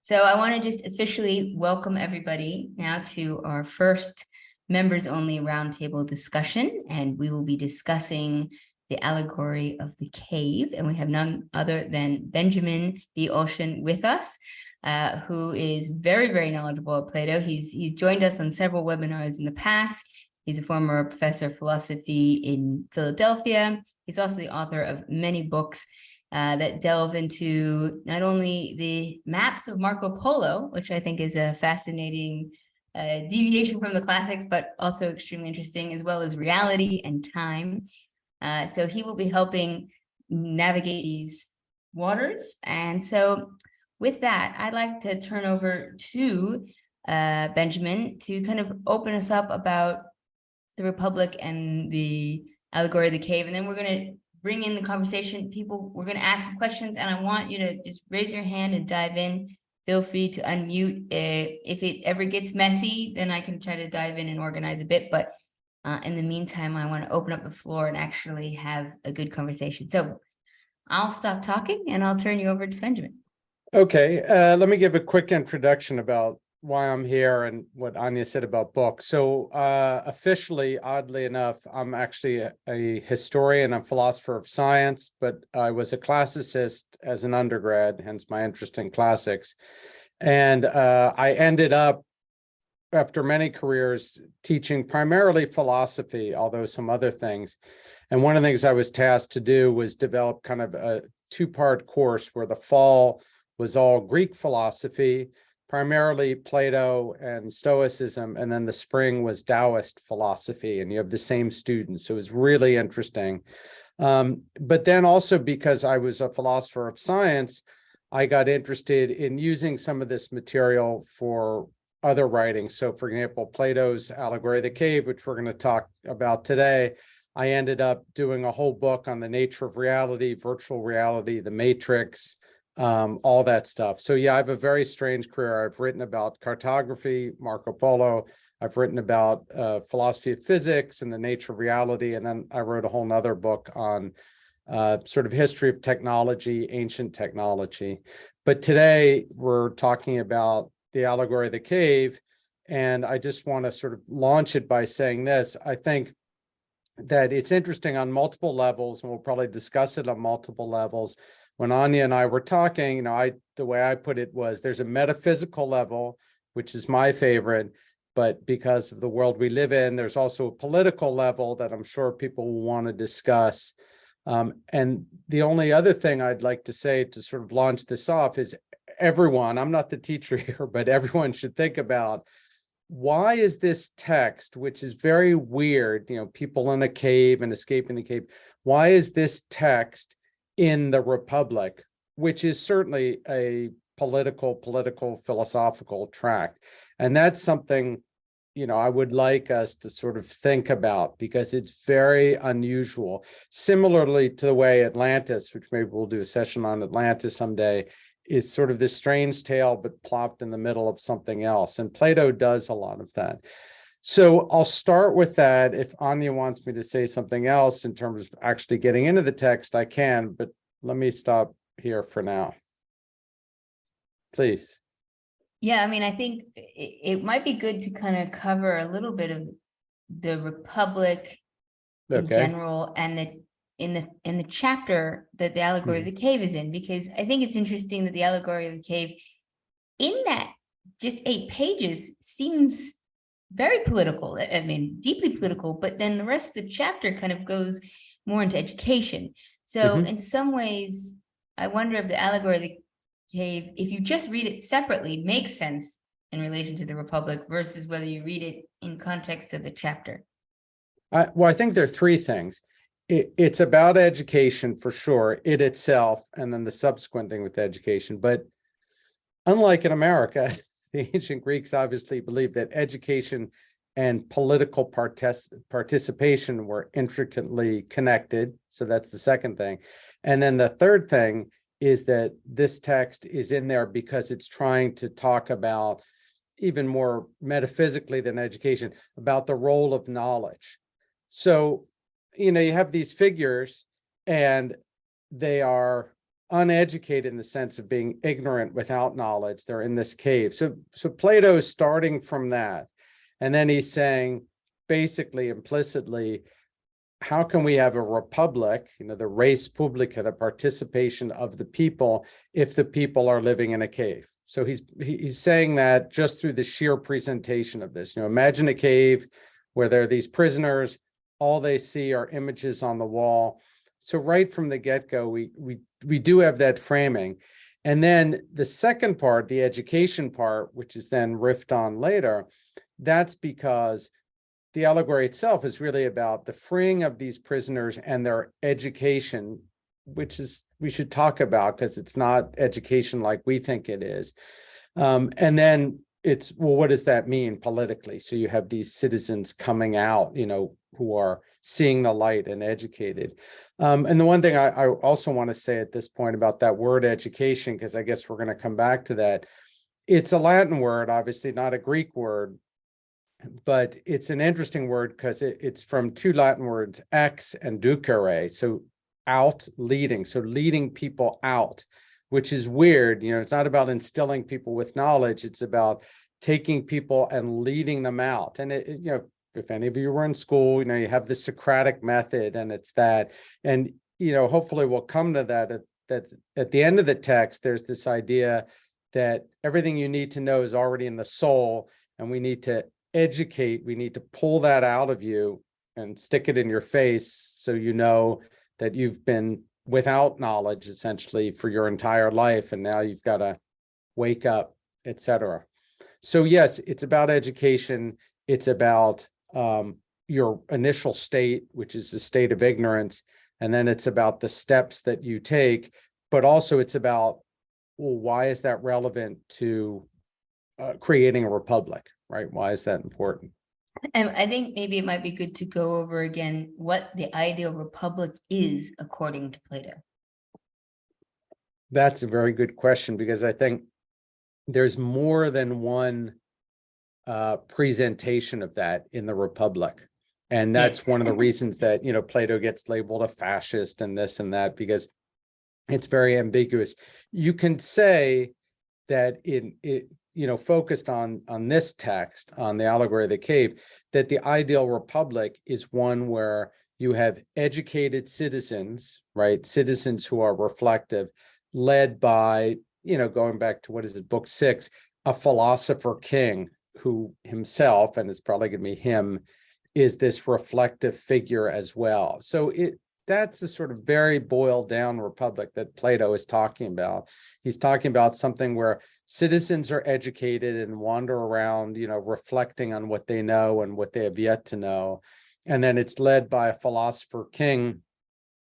So I want to just officially welcome everybody now to our first members only roundtable discussion, and we will be discussing the allegory of the cave. And we have none other than Benjamin B. Olshan with us, who is very, very knowledgeable at Plato. He's joined us on several webinars in the past. He's a former professor of philosophy in Philadelphia. He's also the author of many books that delve into not only the maps of Marco Polo, which I think is a fascinating deviation from the classics, but also extremely interesting, as well as reality and time. So he will be helping navigate these waters. And so with that, I'd like to turn over to Benjamin to kind of open us up about the Republic and the allegory of the cave. And then we're going to bring in the conversation. People, we're going to ask some questions, and I want you to just raise your hand and dive in. Feel free to unmute. If it ever gets messy, then I can try to dive in and organize a bit. But in the meantime, I want to open up the floor and actually have a good conversation. So I'll stop talking and I'll turn you over to Benjamin. Okay, let me give a quick introduction about why I'm here and what Anya said about books. So officially, oddly enough, I'm actually a historian and philosopher of science, but I was a classicist as an undergrad, hence my interest in classics. And I ended up, after many careers, teaching primarily philosophy, although some other things. And one of the things I was tasked to do was develop kind of a two-part course where the fall was all Greek philosophy, primarily Plato and Stoicism, and then the spring was Taoist philosophy, and you have the same students. So it was really interesting. But then also, because I was a philosopher of science, I got interested in using some of this material for other writings. So for example, Plato's Allegory of the Cave, which we're going to talk about today, I ended up doing a whole book on the nature of reality, virtual reality, the matrix, all that stuff. So yeah, I have a very strange career. I've written about cartography, Marco Polo. I've written about philosophy of physics and the nature of reality. And then I wrote a whole nother book on sort of history of technology, ancient technology. But today we're talking about the allegory of the cave. And I just want to sort of launch it by saying this. I think that it's interesting on multiple levels, and we'll probably discuss it on multiple levels. When Anya and I were talking, the way I put it was there's a metaphysical level, which is my favorite, but because of the world we live in, there's also a political level that I'm sure people will want to discuss. And the only other thing I'd like to say to sort of launch this off is everyone, I'm not the teacher here, but everyone should think about, why is this text, which is very weird, people in a cave and escaping the cave, why is this text in the Republic, which is certainly a political, philosophical tract? And that's something, I would like us to sort of think about, because it's very unusual. Similarly to the way Atlantis, which maybe we'll do a session on Atlantis someday, is sort of this strange tale, but plopped in the middle of something else. And Plato does a lot of that. So I'll start with that. If Anya wants me to say something else in terms of actually getting into the text, I can, but let me stop here for now. Please. Yeah, I think it might be good to kind of cover a little bit of the Republic in general, and in the chapter that the allegory of the cave is in, because I think it's interesting that the allegory of the cave, in that just 8 pages, seems very political. Deeply political, but then the rest of the chapter kind of goes more into education. So in some ways, I wonder if the allegory of the cave, if you just read it separately, makes sense in relation to the Republic versus whether you read it in context of the chapter. Well, I think there are 3 things. It's about education for sure, it itself, and then the subsequent thing with education. But unlike in America, the ancient Greeks obviously believed that education and political participation were intricately connected. So that's the second thing. And then the third thing is that this text is in there because it's trying to talk about, even more metaphysically than education, about the role of knowledge. So, you have these figures, and they are uneducated in the sense of being ignorant without knowledge. They're in this cave. So Plato is starting from that. And then he's saying, basically, implicitly, how can we have a republic, the res publica, the participation of the people, if the people are living in a cave? So he's saying that just through the sheer presentation of this. Imagine a cave where there are these prisoners, all they see are images on the wall. So right from the get-go, we do have that framing. And then the second part, the education part, which is then riffed on later, that's because the allegory itself is really about the freeing of these prisoners and their education, which is we should talk about because it's not education like we think it is. And then it's, well, what does that mean politically? So you have these citizens coming out, who are seeing the light and educated. And the one thing I also want to say at this point about that word education, because I guess we're going to come back to that. It's a Latin word, obviously not a Greek word, but it's an interesting word because it's from two Latin words, ex and ducere, so out, leading, so leading people out, which is weird. It's not about instilling people with knowledge, it's about taking people and leading them out. And if any of you were in school, you have the Socratic method, and it's that. And hopefully we'll come to that at the end of the text. There's this idea that everything you need to know is already in the soul, and we need to educate, we need to pull that out of you and stick it in your face so you know that you've been without knowledge essentially for your entire life, and now you've got to wake up, etc. So yes, it's about education. It's about your initial state, which is the state of ignorance, and then it's about the steps that you take, but also it's about, well, why is that relevant to creating a republic? Right? Why is that important? And I think maybe it might be good to go over again what the ideal republic is according to Plato. That's a very good question, because I think there's more than one presentation of that in the Republic. And that's Yes. one of the reasons that, Plato gets labeled a fascist and this and that, because it's very ambiguous. You can say that focused on this text, on the allegory of the cave, that the ideal republic is one where you have educated citizens, right? Citizens who are reflective, led by, going back to what is it, book 6, a philosopher king who himself, and it's probably going to be him, is this reflective figure as well. So that's the sort of very boiled down republic that Plato is talking about. He's talking about something where citizens are educated and wander around, reflecting on what they know and what they have yet to know. And then it's led by a philosopher king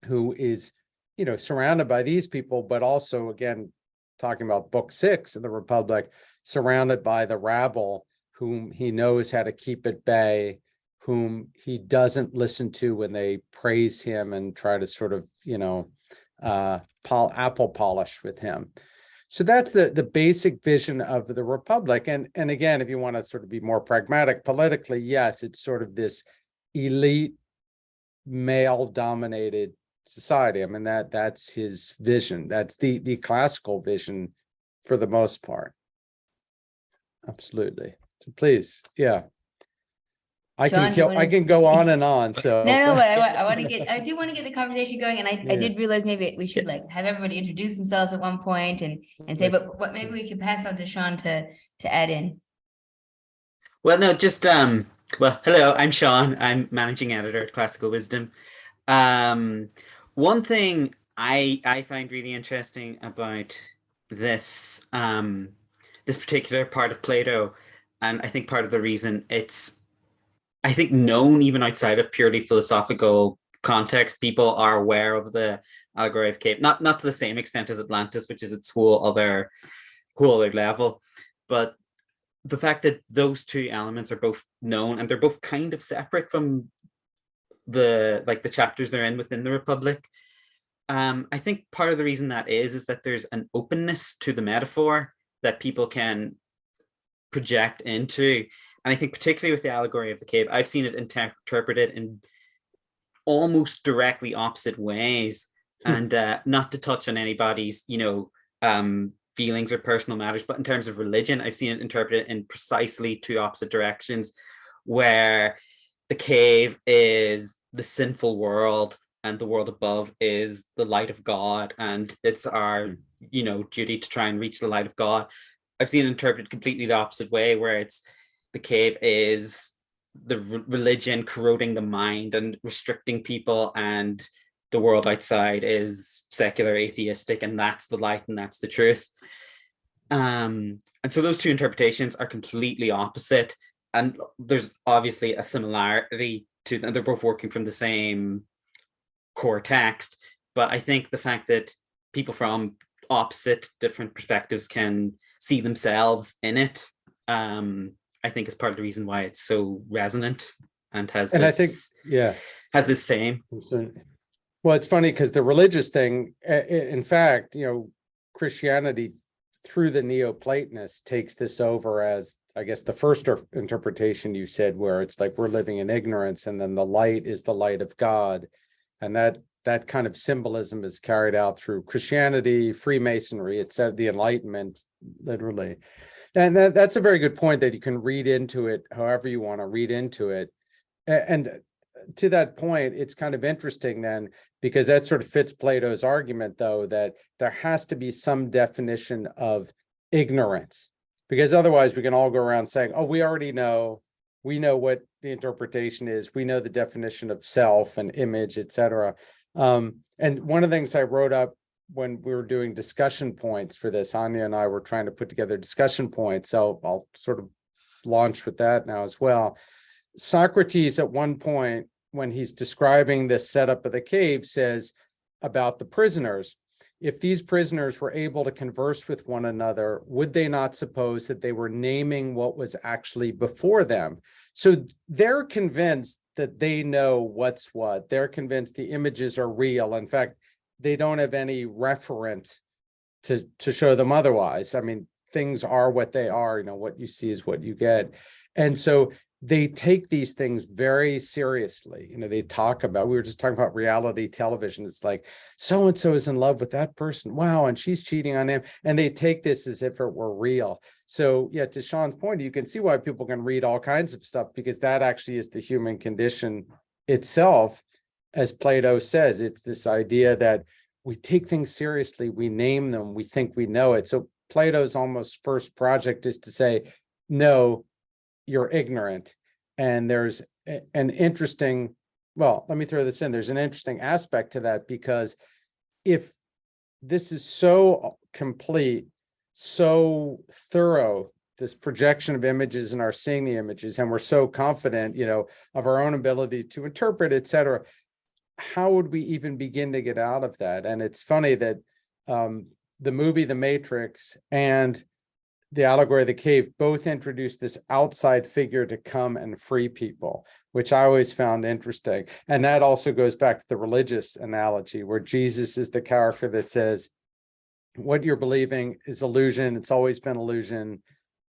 who is, surrounded by these people, but also, again, talking about book 6 of the Republic, surrounded by the rabble whom he knows how to keep at bay, whom he doesn't listen to when they praise him and try to sort of, apple polish with him. So that's the basic vision of the Republic. And again, if you want to sort of be more pragmatic politically, yes, it's sort of this elite, male-dominated society. I mean, that's his vision. That's the classical vision for the most part. Absolutely. So please, yeah. I can go on and on. So no, but I do want to get the conversation going, and I did realize maybe we should have everybody introduce themselves at one point and say, but what maybe we could pass on to Sean to add in. Well, no, just well, hello, I'm Sean. I'm managing editor at Classical Wisdom. One thing I find really interesting about this this particular part of Plato, and I think part of the reason it's, I think, known even outside of purely philosophical context, people are aware of the allegory of Cape, not to the same extent as Atlantis, which is its whole other level, but the fact that those two elements are both known and they're both kind of separate from the chapters they're in within the Republic. I think part of the reason that is that there's an openness to the metaphor that people can project into. And I think particularly with the allegory of the cave, I've seen it interpreted in almost directly opposite ways and not to touch on anybody's, feelings or personal matters, but in terms of religion, I've seen it interpreted in precisely two opposite directions, where the cave is the sinful world and the world above is the light of God, and it's our, duty to try and reach the light of God. I've seen it interpreted completely the opposite way, where it's the cave is the religion corroding the mind and restricting people, and the world outside is secular, atheistic, and that's the light and that's the truth. And so those two interpretations are completely opposite, and there's obviously a similarity to them. They're both working from the same core text, but I think the fact that people from opposite, different perspectives can see themselves in it, I think is part of the reason why it's so resonant and has And this, I think, yeah, has this fame. so, well, it's funny because the religious thing, in fact, Christianity through the Neoplatonists takes this over as, I guess, the first interpretation you said, where it's like we're living in ignorance, and then the light is the light of God, and that kind of symbolism is carried out through Christianity, Freemasonry. It's the Enlightenment, literally. And that's a very good point, that you can read into it however you want to read into it. And to that point, it's kind of interesting then, because that sort of fits Plato's argument, though, that there has to be some definition of ignorance, because otherwise we can all go around saying, oh, we already know, we know what the interpretation is, we know the definition of self and image, etc. And one of the things I wrote up when we were doing discussion points for this, Anya and I were trying to put together discussion points, so I'll sort of launch with that now as well. Socrates, at one point, when he's describing the setup of the cave, says about the prisoners, if these prisoners were able to converse with one another, would they not suppose that they were naming what was actually before them? So they're convinced that they know what's what. They're convinced the images are real. In fact, they don't have any referent to show them otherwise. I mean, things are what they are, what you see is what you get. And so they take these things very seriously. They talk about, we were just talking about reality television. It's like, so-and-so is in love with that person. Wow. And she's cheating on him. And they take this as if it were real. So yeah, to Sean's point, you can see why people can read all kinds of stuff, because that actually is the human condition itself. As Plato says, it's this idea that we take things seriously, we name them, we think we know it. So Plato's almost first project is to say, no, you're ignorant. And there's an interesting, well, let me throw this in. There's an interesting aspect to that, because if this is so complete, so thorough, this projection of images and our seeing the images, and we're so confident, of our own ability to interpret, et cetera, how would we even begin to get out of that? And it's funny that the movie The Matrix and the allegory of the cave both introduced this outside figure to come and free people, which I always found interesting. And that also goes back to the religious analogy, where Jesus is the character that says, what you're believing is illusion. It's always been illusion.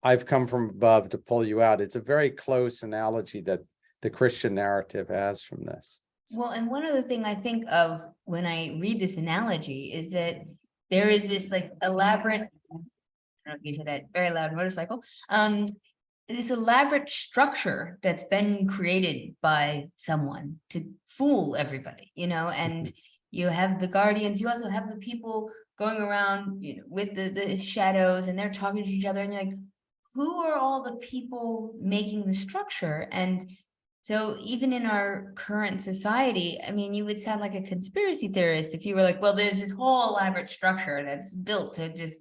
I've come from above to pull you out. It's a very close analogy that the Christian narrative has from this. Well, and one other thing I think of when I read this analogy is that there is this like elaborate, I don't know if you hear that very loud motorcycle, this elaborate structure that's been created by someone to fool everybody, and you have the guardians, you also have the people going around, with the shadows, and they're talking to each other, and you're like, who are all the people making the structure? And so even in our current society, I mean, you would sound like a conspiracy theorist if you were like, well, there's this whole elaborate structure that's built to just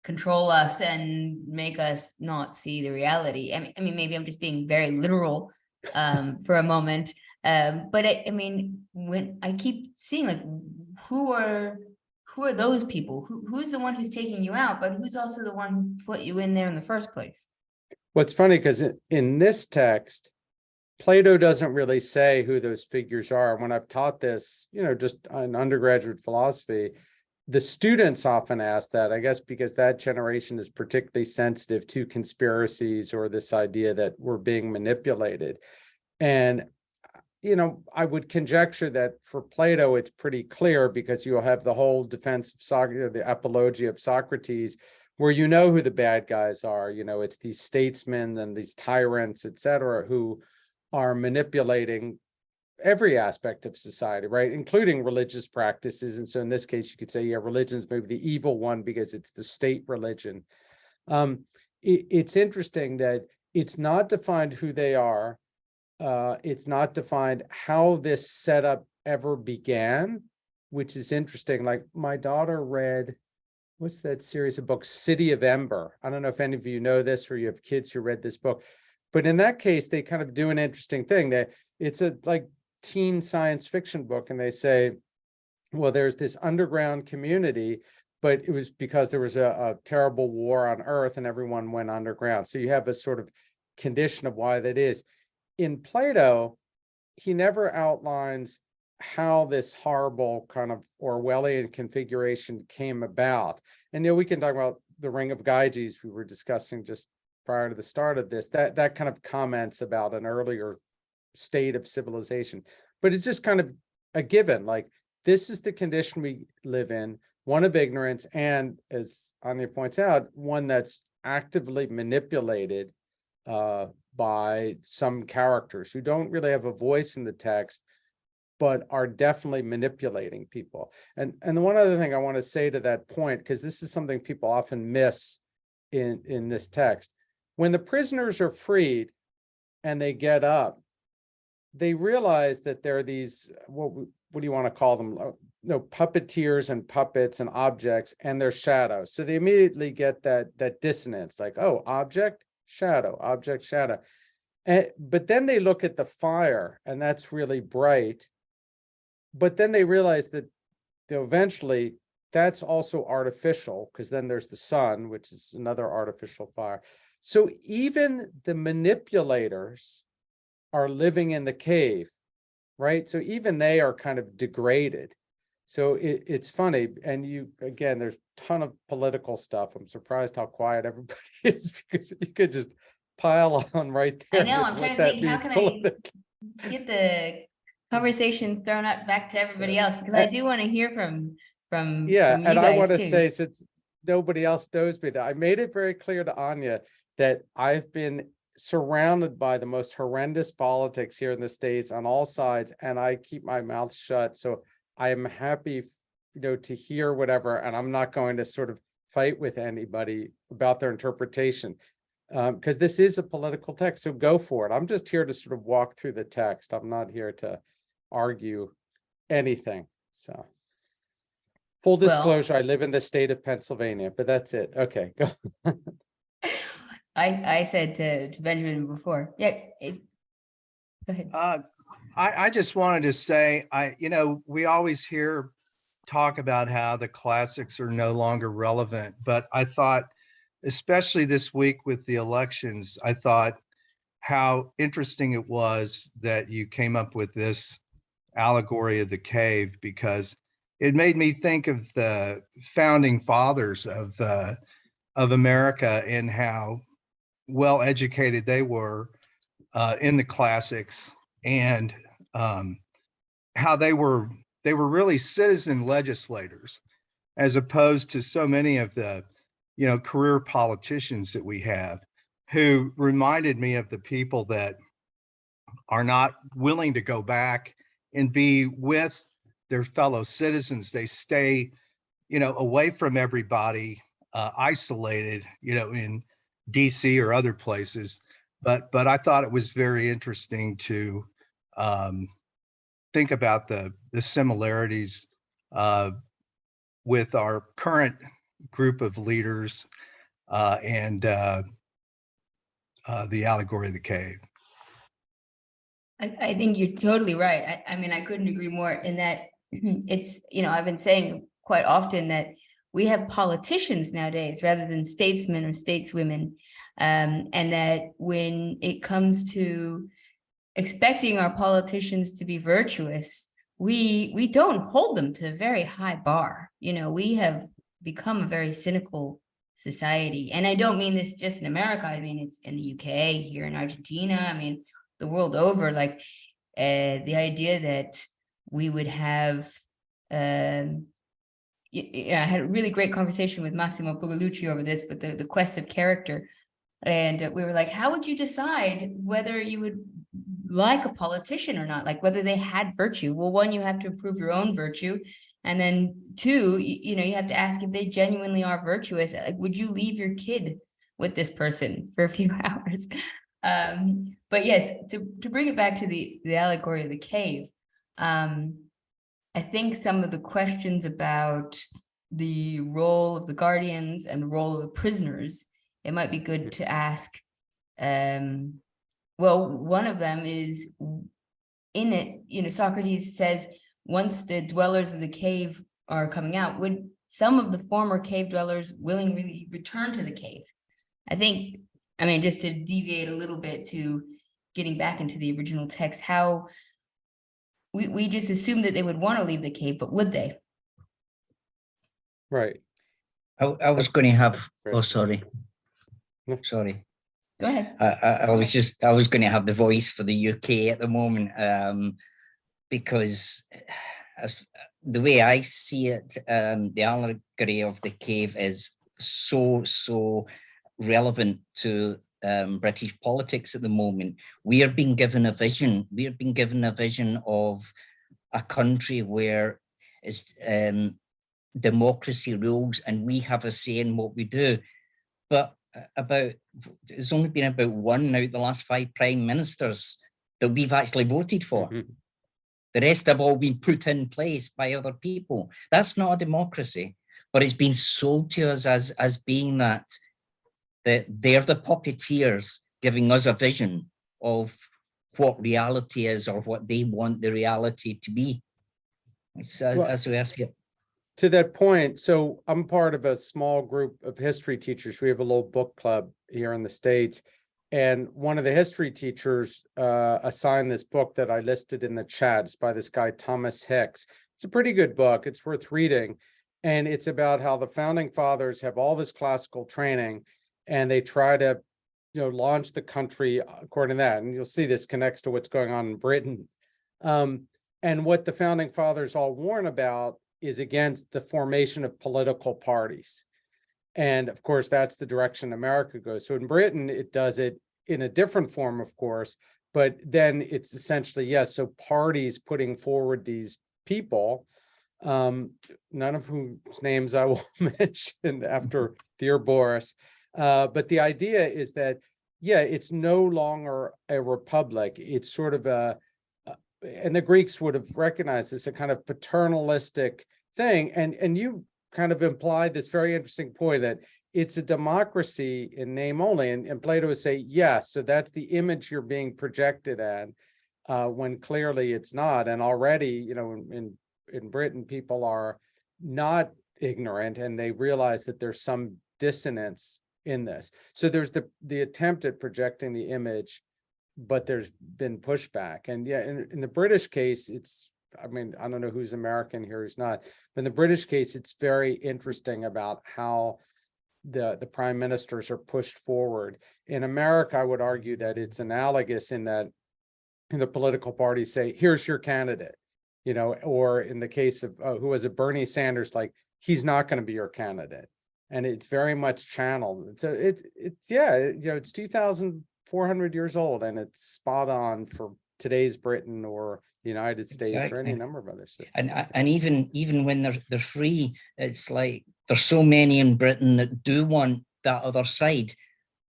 control us and make us not see the reality. I mean, maybe I'm just being very literal for a moment. But I mean, when I keep seeing like, who are those people? Who's the one who's taking you out, but who's also the one who put you in there in the first place? What's funny, because in this text, Plato doesn't really say who those figures are. When I've taught this, just in undergraduate philosophy, the students often ask that, I guess, because that generation is particularly sensitive to conspiracies or this idea that we're being manipulated. And I would conjecture that for Plato, it's pretty clear because you'll have the whole defense of Socrates, the apologia of Socrates, where who the bad guys are. It's these statesmen and these tyrants, etc., who are manipulating every aspect of society, right, including religious practices. And so in this case, you could say, yeah, religion's maybe the evil one because it's the state religion. It's interesting that it's not defined who they are. It's not defined how this setup ever began, which is interesting. Like my daughter read, what's that series of books, City of Ember. I don't know if any of you know this or you have kids who read this book, but in that case, they kind of do an interesting thing. That it's a like teen science fiction book, and they say, well, there's this underground community, but it was because there was a terrible war on Earth and everyone went underground. So you have a sort of condition of why that is. In Plato, he never outlines how this horrible kind of Orwellian configuration came about. And we can talk about the Ring of Gyges we were discussing just prior to the start of this, that kind of comments about an earlier state of civilization. But it's just kind of a given, like this is the condition we live in, one of ignorance, and as Anya points out, one that's actively manipulated by some characters who don't really have a voice in the text, but are definitely manipulating people. And the one other thing I want to say to that point, because this is something people often miss in this text, when the prisoners are freed and they get up, they realize that there are these, what do you want to call them? Puppeteers and puppets and objects, and their shadows. So they immediately get that dissonance, like, oh, object, shadow, object, shadow. But then they look at the fire, and that's really bright. But then they realize that eventually that's also artificial, because then there's the sun, which is another artificial fire. So even the manipulators are living in the cave, right? So even they are kind of degraded. So it's funny. And again, there's a ton of political stuff. I'm surprised how quiet everybody is, because you could just pile on right there. I know, I'm trying to think, how can I get the conversation thrown out back to everybody else, because I do want to hear from yeah, and I want to too. say, since nobody else knows me, that I made it very clear to Anya that I've been surrounded by the most horrendous politics here in the States on all sides, and I keep my mouth shut. So I am happy, to hear whatever, and I'm not going to sort of fight with anybody about their interpretation, because this is a political text. So go for it. I'm just here to sort of walk through the text. I'm not here to argue anything. So full disclosure, I live in the state of Pennsylvania, but that's it. Okay, go. I said to Benjamin before, yeah, go ahead. I just wanted to say, we always hear talk about how the classics are no longer relevant, but I thought, especially this week with the elections, I thought how interesting it was that you came up with this allegory of the cave, because it made me think of the founding fathers of America and how well educated they were in the classics, and how they were really citizen legislators, as opposed to so many of the career politicians that we have, who reminded me of the people that are not willing to go back and be with their fellow citizens. They stay away from everybody, isolated in DC or other places. But I thought it was very interesting to think about the similarities with our current group of leaders and the allegory of the cave. I think you're totally right. I mean, I couldn't agree more in that it's, I've been saying quite often that we have politicians nowadays rather than statesmen or stateswomen. And that when it comes to expecting our politicians to be virtuous, we don't hold them to a very high bar. We have become a very cynical society. And I don't mean this just in America. I mean, it's in the UK, here in Argentina. I mean, the world over, like the idea that we would have, I had a really great conversation with Massimo Bugolucci over this, but the quest of character. And we were like, how would you decide whether you would like a politician or not? Like whether they had virtue? Well, one, you have to prove your own virtue. And then two, you have to ask if they genuinely are virtuous. Like, would you leave your kid with this person for a few hours? But yes, to bring it back to the allegory of the cave, I think some of the questions about the role of the guardians and the role of the prisoners, it might be good to ask. Well, one of them is in it, Socrates says, once the dwellers of the cave are coming out, would some of the former cave dwellers willingly return to the cave? I think, just to deviate a little bit to getting back into the original text, how we just assumed that they would want to leave the cave, but would they? Right. I was going to have, oh, sorry. No. Sorry. Go ahead. I was going to have the voice for the UK at the moment, because as the way I see it, the allegory of the cave is so relevant to British politics at the moment. We are being given a vision. We are being given a vision of a country where it's democracy rules and we have a say in what we do. But it's only been about one out of the last 5 prime ministers that we've actually voted for. Mm-hmm. The rest have all been put in place by other people. That's not a democracy, but it's been sold to us as being that they're the puppeteers giving us a vision of what reality is or what they want the reality to be. It's as we ask it. To that point, so I'm part of a small group of history teachers. We have a little book club here in the States. And one of the history teachers assigned this book that I listed in the chat. It's by this guy, Thomas Hicks. It's a pretty good book. It's worth reading. And it's about how the founding fathers have all this classical training and they try to, launch the country according to that. And you'll see this connects to what's going on in Britain. And what the founding fathers all warn about is against the formation of political parties. And of course, that's the direction America goes. So in Britain, it does it in a different form, of course, but then it's essentially, yes, so parties putting forward these people, none of whose names I will mention after dear Boris. But the idea is that, it's no longer a republic. It's sort of and the Greeks would have recognized this, a kind of paternalistic thing. And you kind of implied this very interesting point that it's a democracy in name only. And Plato would say, yes, so that's the image you're being projected at, when clearly it's not. And already, in Britain, people are not ignorant and they realize that there's some dissonance in this. So there's the attempt at projecting the image, but there's been pushback. And in the British case, it's, I don't know who's American here, who's not, but in the British case, it's very interesting about how the prime ministers are pushed forward. In America, I would argue that it's analogous in that the political parties say, here's your candidate, or in the case of, who was it, Bernie Sanders, like, he's not going to be your candidate. And it's very much channeled. So it's 2,400 years old and it's spot on for today's Britain or the United States or any number of other systems. And even when they're free, it's like there's so many in Britain that do want that other side.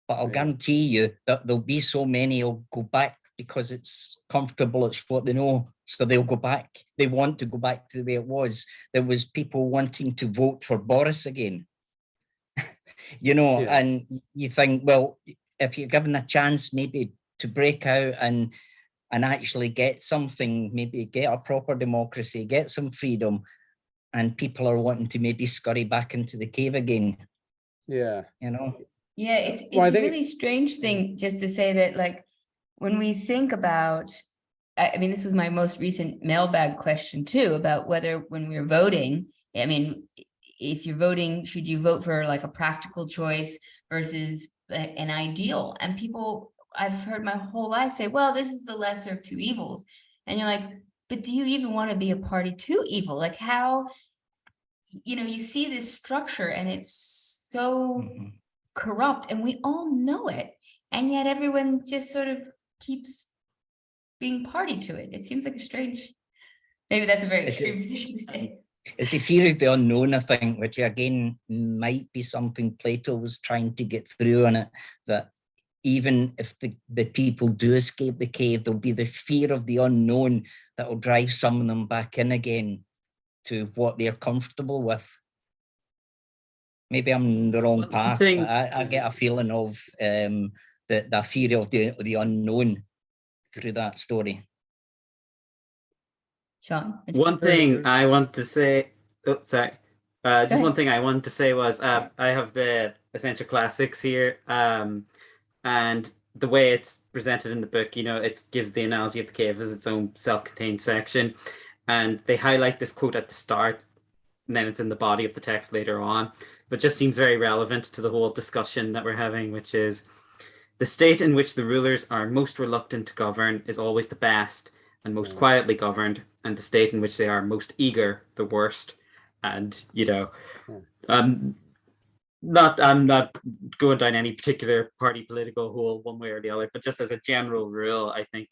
But I'll guarantee you that there'll be so many who'll go back because it's comfortable, it's what they know. So they'll go back. They want to go back to the way it was. There was people wanting to vote for Boris again. And you think, well, if you're given a chance maybe to break out and actually get something, maybe get a proper democracy, get some freedom, and people are wanting to maybe scurry back into the cave again. Yeah. Yeah, it's a really strange thing just to say that, like, when we think about, this was my most recent mailbag question too, about whether when we're voting, if you're voting, should you vote for like a practical choice versus an ideal? And people, I've heard my whole life say, well, this is the lesser of two evils. And you're like, but do you even want to be a party to evil? Like how, you see this structure and it's so Mhm. corrupt and we all know it. And yet everyone just sort of keeps being party to it. It seems like a strange, maybe that's a very Is it- extreme position to say. It's the fear of the unknown, I think, which again might be something Plato was trying to get through on it, that even if the people do escape the cave, there'll be the fear of the unknown that will drive some of them back in again to what they're comfortable with. Maybe I'm on the wrong One path, thing- but I get a feeling of the fear of the unknown through that story. Sean. One thing I want to say, oh, sorry. Just ahead. one thing I wanted to say was I have the Essential Classics here, and the way it's presented in the book, it gives the analogy of the cave as its own self-contained section, and they highlight this quote at the start, and then it's in the body of the text later on, but just seems very relevant to the whole discussion that we're having, which is the state in which the rulers are most reluctant to govern is always the best and most quietly governed, and the state in which they are most eager, the worst. And I'm not going down any particular party political hole one way or the other, but just as a general rule, I think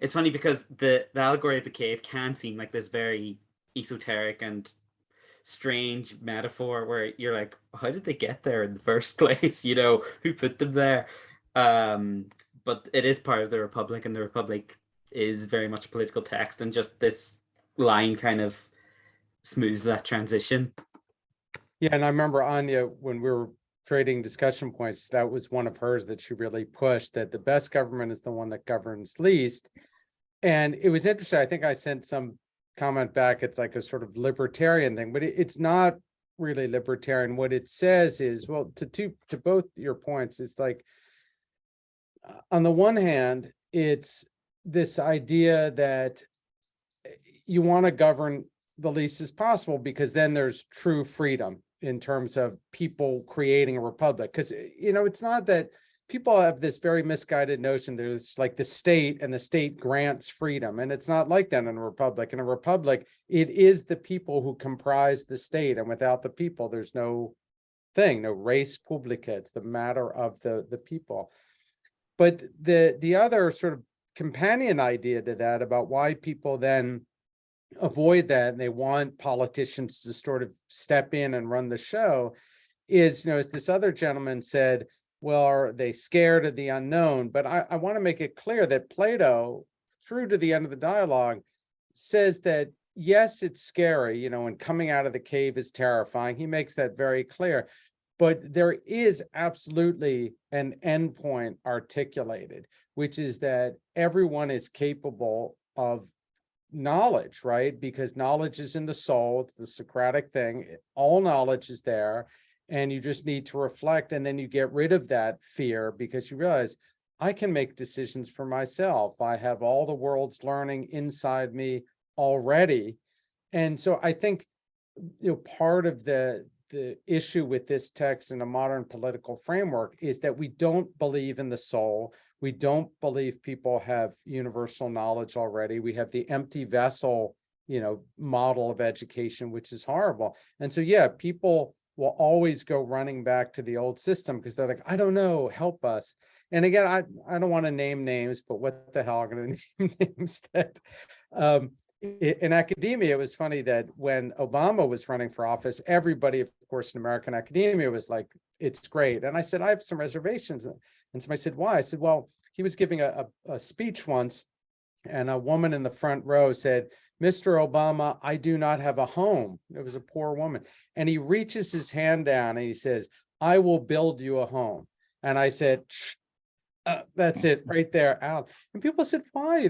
it's funny because the allegory of the cave can seem like this very esoteric and strange metaphor where you're like, how did they get there in the first place? Who put them there? But it is part of the Republic, and the Republic is very much a political text, and just this line kind of smooths that transition. Yeah, and I remember Anya, when we were trading discussion points, that was one of hers that she really pushed, that the best government is the one that governs least. And it was interesting. I think I sent some comment back. It's like a sort of libertarian thing, but it's not really libertarian. What it says is, well, to both your points, it's like, on the one hand, it's this idea that you want to govern the least as possible, because then there's true freedom in terms of people creating a republic. Because, it's not that people have this very misguided notion there's like the state and the state grants freedom. And it's not like that in a republic. In a republic, it is the people who comprise the state. And without the people, there's no res publica. It's the matter of the people. But the other sort of companion idea to that about why people then avoid that and they want politicians to sort of step in and run the show is, as this other gentleman said, well, are they scared of the unknown? But I want to make it clear that Plato, through to the end of the dialogue, says that yes, it's scary, and coming out of the cave is terrifying. He makes that very clear. But there is absolutely an endpoint articulated, which is that everyone is capable of knowledge, right? Because knowledge is in the soul. It's the Socratic thing. All knowledge is there, and you just need to reflect. And then you get rid of that fear because you realize I can make decisions for myself. I have all the world's learning inside me already. And so I think, part of the issue with this text in a modern political framework is that we don't believe in the soul. We don't believe people have universal knowledge already. We have the empty vessel, model of education, which is horrible. And so, yeah, people will always go running back to the old system because they're like, I don't know, help us. And again, I don't want to name names, but what the hell, I'm going to name names that in academia. It was funny that when Obama was running for office, everybody, of course, in American academia was like, it's great. And I said, I have some reservations. And somebody said, why? I said, well, he was giving a speech once, and a woman in the front row said, Mr. Obama, I do not have a home. It was a poor woman. And he reaches his hand down and he says, I will build you a home. And I said, that's it right there, out. And people said, why?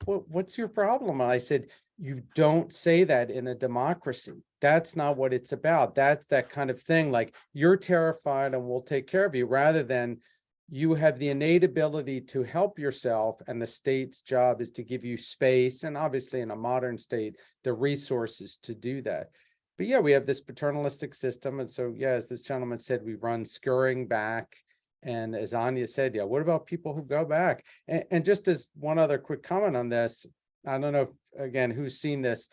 What's your problem? And I said, you don't say that in a democracy. That's not what it's about. That's that kind of thing. Like, you're terrified and we'll take care of you, rather than you have the innate ability to help yourself, and the state's job is to give you space, and obviously in a modern state, the resources to do that. But yeah, we have this paternalistic system. And so, yeah, as this gentleman said, we run scurrying back. And as Anya said, yeah, what about people who go back? And just as one other quick comment on this, I don't know, again, who's seen this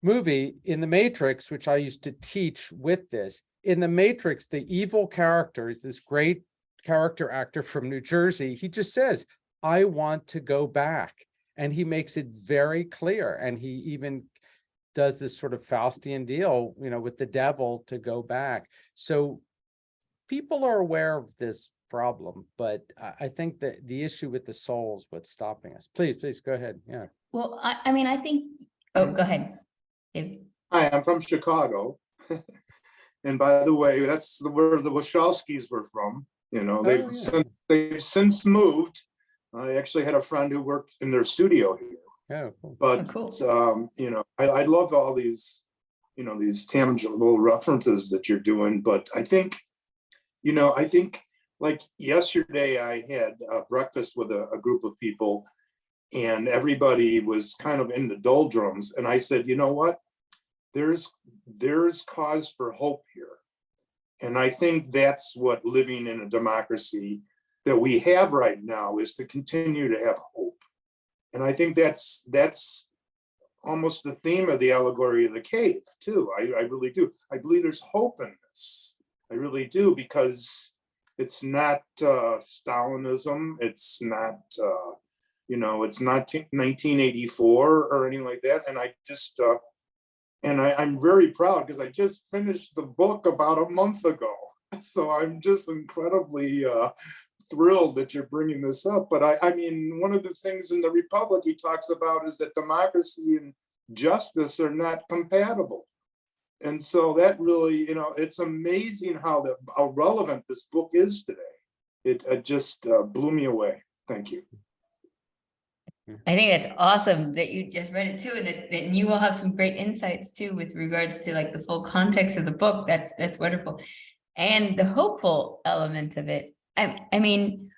movie in The Matrix, which I used to teach with this. In The Matrix, the evil character is this great character actor from New Jersey. He just says, I want to go back. And he makes it very clear. And he even does this sort of Faustian deal, with the devil to go back. So people are aware of this problem, but I think that the issue with the soul is what's stopping us. Please go ahead. Yeah. Well, I mean, I think, oh, go ahead. Dave. Hi, I'm from Chicago. And by the way, that's where the Wachowskis were from. They've since moved. I actually had a friend who worked in their studio here. Oh, cool. But Cool. I love all these, these tangible references that you're doing. But I think like yesterday I had breakfast with a group of people, and everybody was kind of in the doldrums. And I said, you know what? There's cause for hope here. And I think that's what living in a democracy that we have right now is, to continue to have hope. And I think that's almost the theme of the allegory of the cave too. I really do. I believe there's hope in this. I really do, because it's not Stalinism. It's not, it's not 1984 or anything like that. And I just, I'm very proud because I just finished the book about a month ago. So I'm just incredibly thrilled that you're bringing this up. But I mean, one of the things in the Republic he talks about is that democracy and justice are not compatible. And so that really, it's amazing how relevant this book is today. It just blew me away. Thank you. I think that's awesome that you just read it too, and you will have some great insights too with regards to like the full context of the book. That's wonderful. And the hopeful element of it. I mean,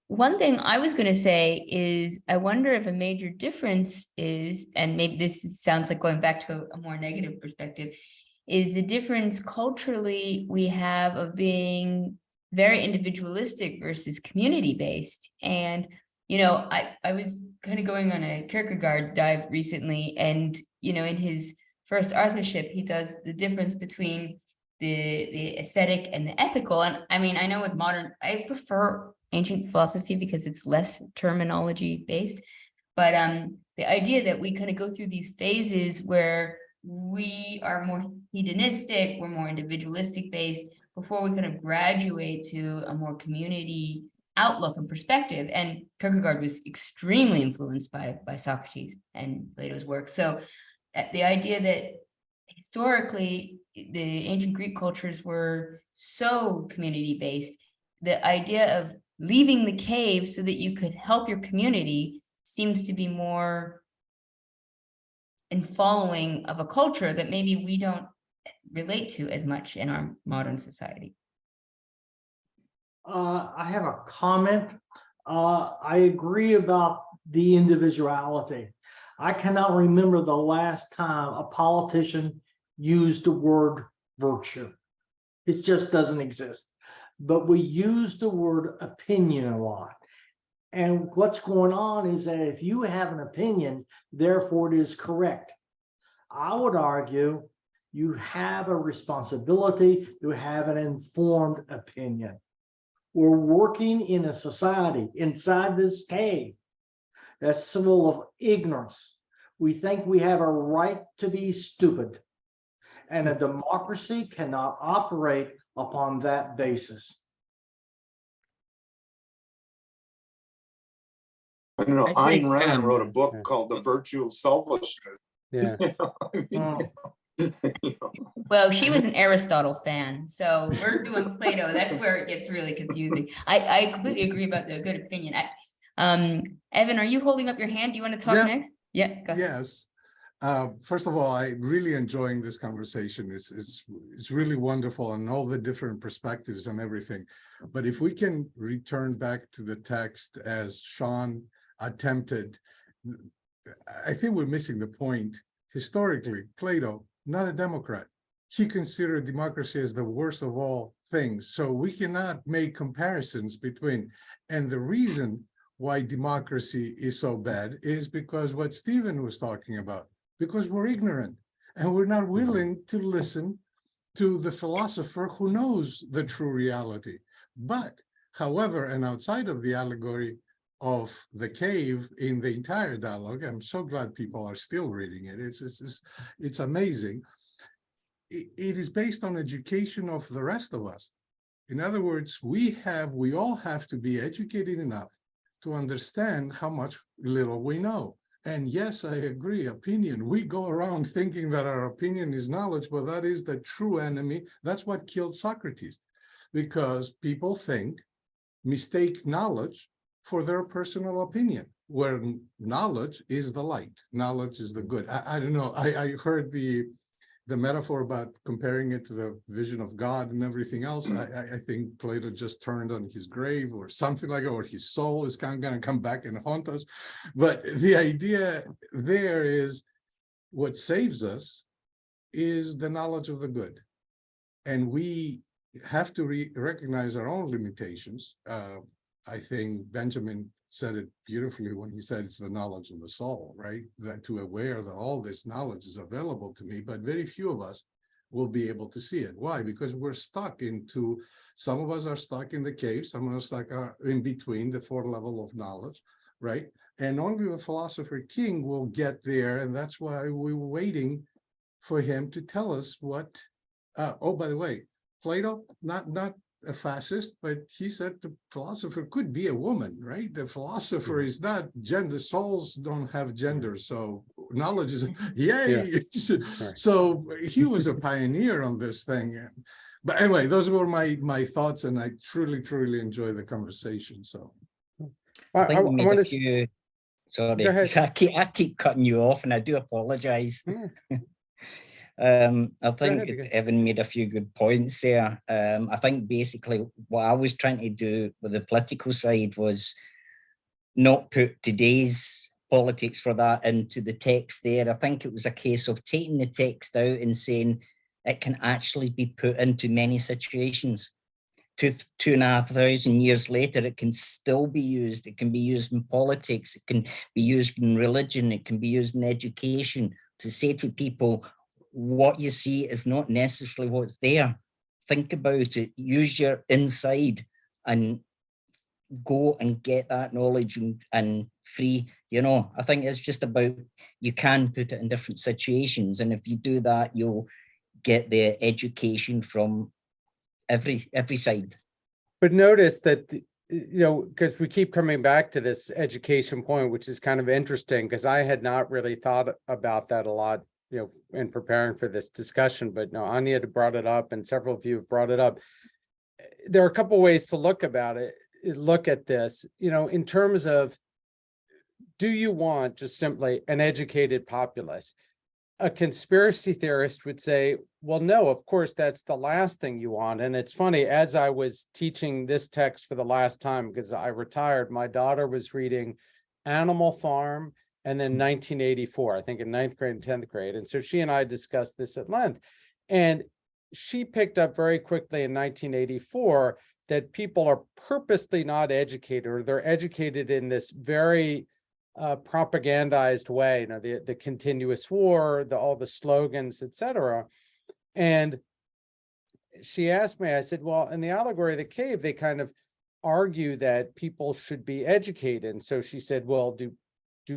one thing I was going to say is I wonder if a major difference is, and maybe this sounds like going back to a more negative perspective, is the difference culturally we have of being very individualistic versus community-based. And, I was kind of going on a Kierkegaard dive recently, and, in his first authorship, he does the difference between the aesthetic and the ethical. And I mean, I know with modern, I prefer ancient philosophy because it's less terminology based, but the idea that we kind of go through these phases where we are more hedonistic, we're more individualistic based before we kind of graduate to a more community outlook and perspective. And Kierkegaard was extremely influenced by Socrates and Plato's work. So the idea that historically the ancient Greek cultures were so community based, the idea of leaving the cave so that you could help your community seems to be more in following of a culture that maybe we don't relate to as much in our modern society. I have a comment. I agree about the individuality. I cannot remember the last time a politician used the word virtue. It just doesn't exist. But we use the word opinion a lot. And what's going on is that if you have an opinion, therefore it is correct. I would argue you have a responsibility to have an informed opinion. We're working in a society inside this cave that's full of ignorance. We think we have a right to be stupid. And a democracy cannot operate upon that basis. I don't know. I Ayn think, Rand wrote a book yeah. called The Virtue of Selfishness. Yeah. Well, she was an Aristotle fan, so we're doing Plato. That's where it gets really confusing. I completely agree about the good opinion. Evan, are you holding up your hand? Do you want to talk Yeah. next? Yeah, go ahead. Yes. First of all, I really enjoying this conversation. It's really wonderful and all the different perspectives and everything. But if we can return back to the text as Sean attempted, I think we're missing the point. Historically, Plato, not a Democrat. he considered democracy as the worst of all things. So we cannot make comparisons between, and the reason why democracy is so bad is because what Stephen was talking about, because we're ignorant and we're not willing to listen to the philosopher who knows the true reality. But however, and outside of the allegory of the cave in the entire dialogue, I'm so glad people are still reading it. It's amazing. It is based on education of the rest of us. In other words, we all have to be educated enough to understand how much little we know. And yes, I agree, opinion. We go around thinking that our opinion is knowledge, but that is the true enemy. That's what killed Socrates, because people mistake knowledge for their personal opinion, where knowledge is the light, knowledge is the good. I don't know, I heard the metaphor about comparing it to the vision of God and everything else. I think Plato just turned on his grave or something like it, or his soul is kind of going to come back and haunt us. But the idea there is what saves us is the knowledge of the good. And we have to recognize our own limitations. I think Benjamin said it beautifully when he said it's the knowledge of the soul, right? That to aware that all this knowledge is available to me, but very few of us will be able to see it. Why? Because we're stuck into, some of us are stuck in the cave, some of us stuck in between the fourth level of knowledge, right? And only the philosopher king will get there, and that's why we were waiting for him to tell us what, oh, by the way, Plato, not a fascist, but he said the philosopher could be a woman, right? The philosopher is not gender, souls don't have gender, so knowledge is, yay! So he was a pioneer on this thing. But anyway, those were my thoughts, and I truly enjoy the conversation. So I think we made a few, sorry, I keep cutting you off, and I do apologize. I think Evan made a few good points there. I think basically what I was trying to do with the political side was not put today's politics for that into the text there. I think it was a case of taking the text out and saying it can actually be put into many situations. 2,500 years later, it can still be used. It can be used in politics. It can be used in religion. It can be used in education to say to people, what you see is not necessarily what's there. Think about it, use your inside and go and get that knowledge and free. You know, I think it's just about, you can put it in different situations. And if you do that, you'll get the education from every side. But notice that, you know, because we keep coming back to this education point, which is kind of interesting, because I had not really thought about that a lot, you know, in preparing for this discussion, but no, Anya had brought it up and several of you have brought it up. There are a couple ways to look at this, you know, in terms of, do you want just simply an educated populace? A conspiracy theorist would say, well, no, of course, that's the last thing you want. And it's funny, as I was teaching this text for the last time, because I retired, my daughter was reading Animal Farm and then 1984, I think in 9th grade and 10th grade. And so she and I discussed this at length. And she picked up very quickly in 1984 that people are purposely not educated, or they're educated in this very propagandized way, you know, the continuous war, all the slogans, etc. And she asked me, I said, well, in the allegory of the cave, they kind of argue that people should be educated. And so she said, well, do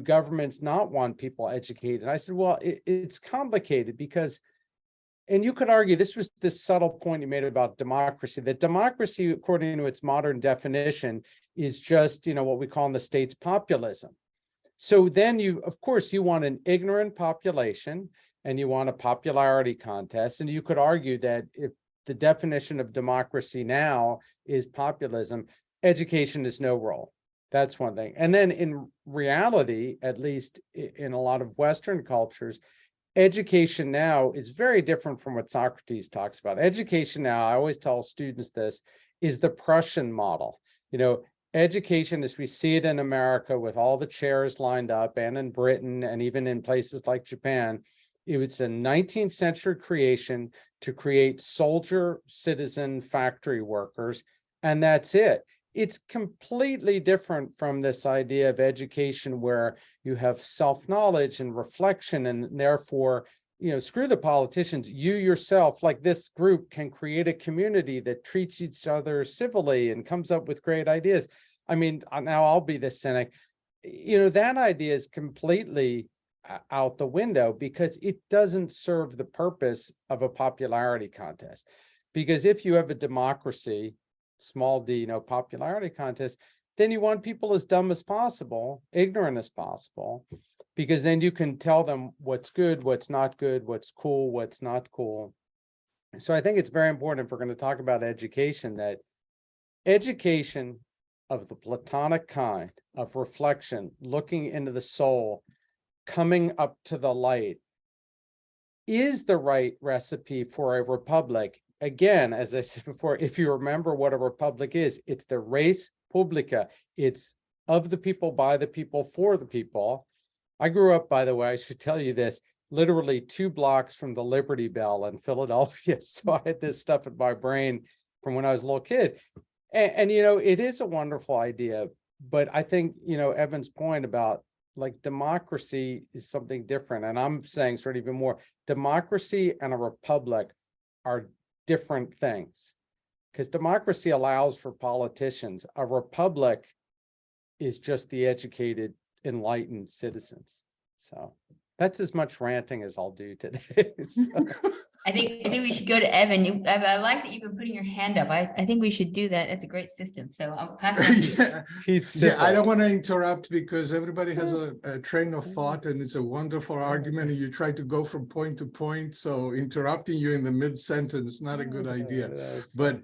governments not want people educated? I said, well, it's complicated because, and you could argue this was this subtle point you made about democracy, that democracy, according to its modern definition, is just, you know, what we call in the States populism. So then of course, you want an ignorant population and you want a popularity contest. And you could argue that if the definition of democracy now is populism, education is no role. That's one thing. And then in reality, at least in a lot of Western cultures, education now is very different from what Socrates talks about. Education now, I always tell students this, is the Prussian model. You know, education as we see it in America with all the chairs lined up, and in Britain, and even in places like Japan, It was a 19th century creation to create soldier, citizen, factory workers, and that's it. It's completely different from this idea of education where you have self-knowledge and reflection, and therefore, screw the politicians. You yourself, like this group, can create a community that treats each other civilly and comes up with great ideas. I mean, now I'll be the cynic. That idea is completely out the window because it doesn't serve the purpose of a popularity contest. Because if you have a democracy, small d, popularity contest, then you want people as dumb as possible, ignorant as possible, because then you can tell them what's good, what's not good, what's cool, what's not cool. So I think it's very important, if we're going to talk about education, that education of the Platonic kind of reflection, looking into the soul, coming up to the light, is the right recipe for a republic. Again, as I said before, if you remember what a republic is, it's the res publica. It's of the people, by the people, for the people. I grew up, by the way, I should tell you this, literally 2 blocks from the Liberty Bell in Philadelphia. So I had this stuff in my brain from when I was a little kid. And it is a wonderful idea. But I think, Evan's point about like democracy is something different. And I'm saying sort of even more, democracy and a republic are different things, because democracy allows for politicians. A republic is just the educated, enlightened citizens. So that's as much ranting as I'll do today. So. I think we should go to Evan. I like that you've been putting your hand up. I think we should do that. It's a great system. So I'll pass it on. Yeah, I don't want to interrupt because everybody has a train of thought and it's a wonderful argument and you try to go from point to point. So interrupting you in the mid-sentence is not a good idea. But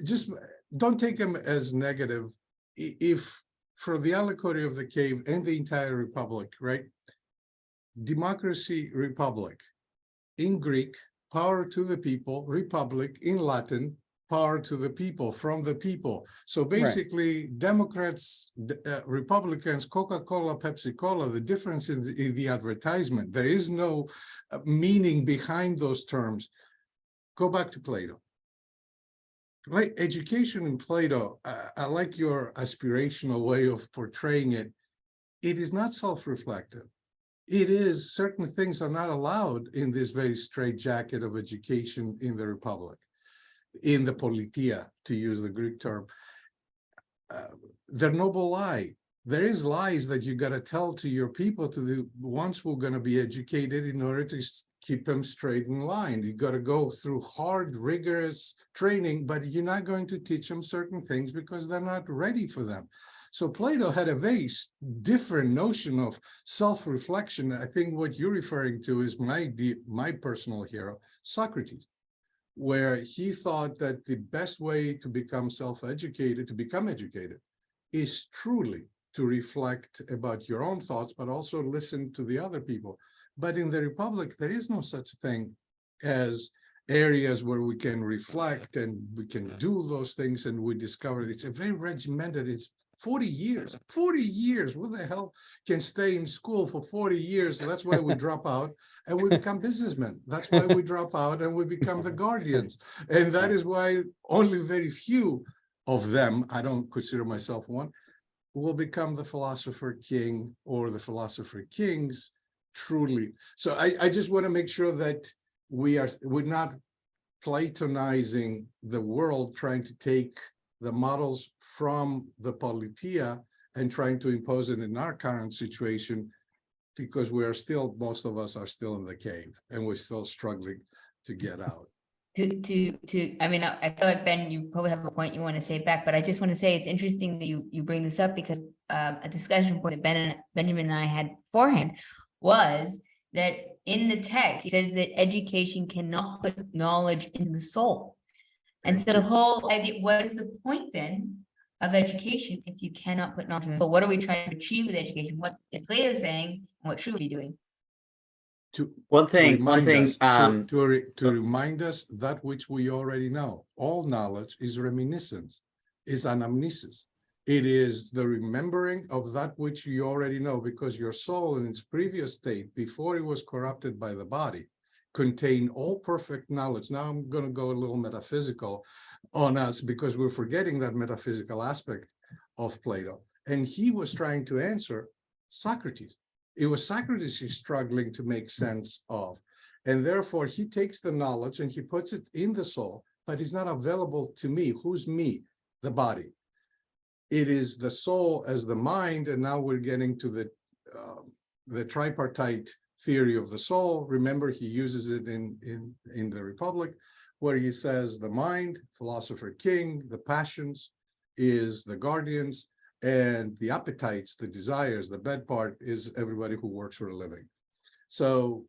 just don't take them as negative. If for the allegory of the cave and the entire republic, right? Democracy, republic. In Greek, power to the people, republic. In Latin, power to the people, from the people. So basically, right. Democrats, Republicans, Coca-Cola, Pepsi-Cola, the difference in the advertisement, there is no meaning behind those terms. Go back to Plato. Like education in Plato, I like your aspirational way of portraying it. It is not self-reflective. It is, certain things are not allowed in this very straitjacket of education in the Republic, in the politia, to use the Greek term. The noble lie. There is lies that you got to tell to your people, to the ones who are going to be educated, in order to keep them straight in line. You got to go through hard, rigorous training, but you're not going to teach them certain things because they're not ready for them. So Plato had a very different notion of self-reflection. I think what you're referring to is my personal hero, Socrates, where he thought that the best way to become self-educated, to become educated, is truly to reflect about your own thoughts, but also listen to the other people. But in the Republic, there is no such thing as areas where we can reflect and we can do those things, and we discover it's a very regimented, it's 40 years, who the hell can stay in school for 40 years? That's why we drop out and we become businessmen. That's why we drop out and we become the guardians. And that is why only very few of them, I don't consider myself one, will become the philosopher king or the philosopher kings, truly. So I just want to make sure that we're not Platonizing the world, trying to take the models from the politia and trying to impose it in our current situation, because we're still, most of us are still in the cave and we're still struggling to get out. I mean, I feel like, Ben, you probably have a point you want to say back, but I just want to say it's interesting that you bring this up, because a discussion point that Benjamin and I had beforehand was that in the text, it says that education cannot put knowledge into the soul. And so the whole idea, what is the point then of education if you cannot put knowledge in the soul? What are we trying to achieve with education? What is Plato saying, and what should we be doing? To remind us that which we already know. All knowledge is reminiscence, is anamnesis. It is the remembering of that which you already know, because your soul in its previous state, before it was corrupted by the body, contained all perfect knowledge. Now I'm going to go a little metaphysical on us, because we're forgetting that metaphysical aspect of Plato. And he was trying to answer Socrates. It was Socrates he's struggling to make sense of. And therefore, he takes the knowledge and he puts it in the soul, but it's not available to me. Who's me? The body. It is the soul as the mind, and now we're getting to the tripartite theory of the soul. Remember, he uses it in the Republic, where he says the mind, philosopher king, the passions is the guardians, and the appetites, the desires, the bad part is everybody who works for a living. So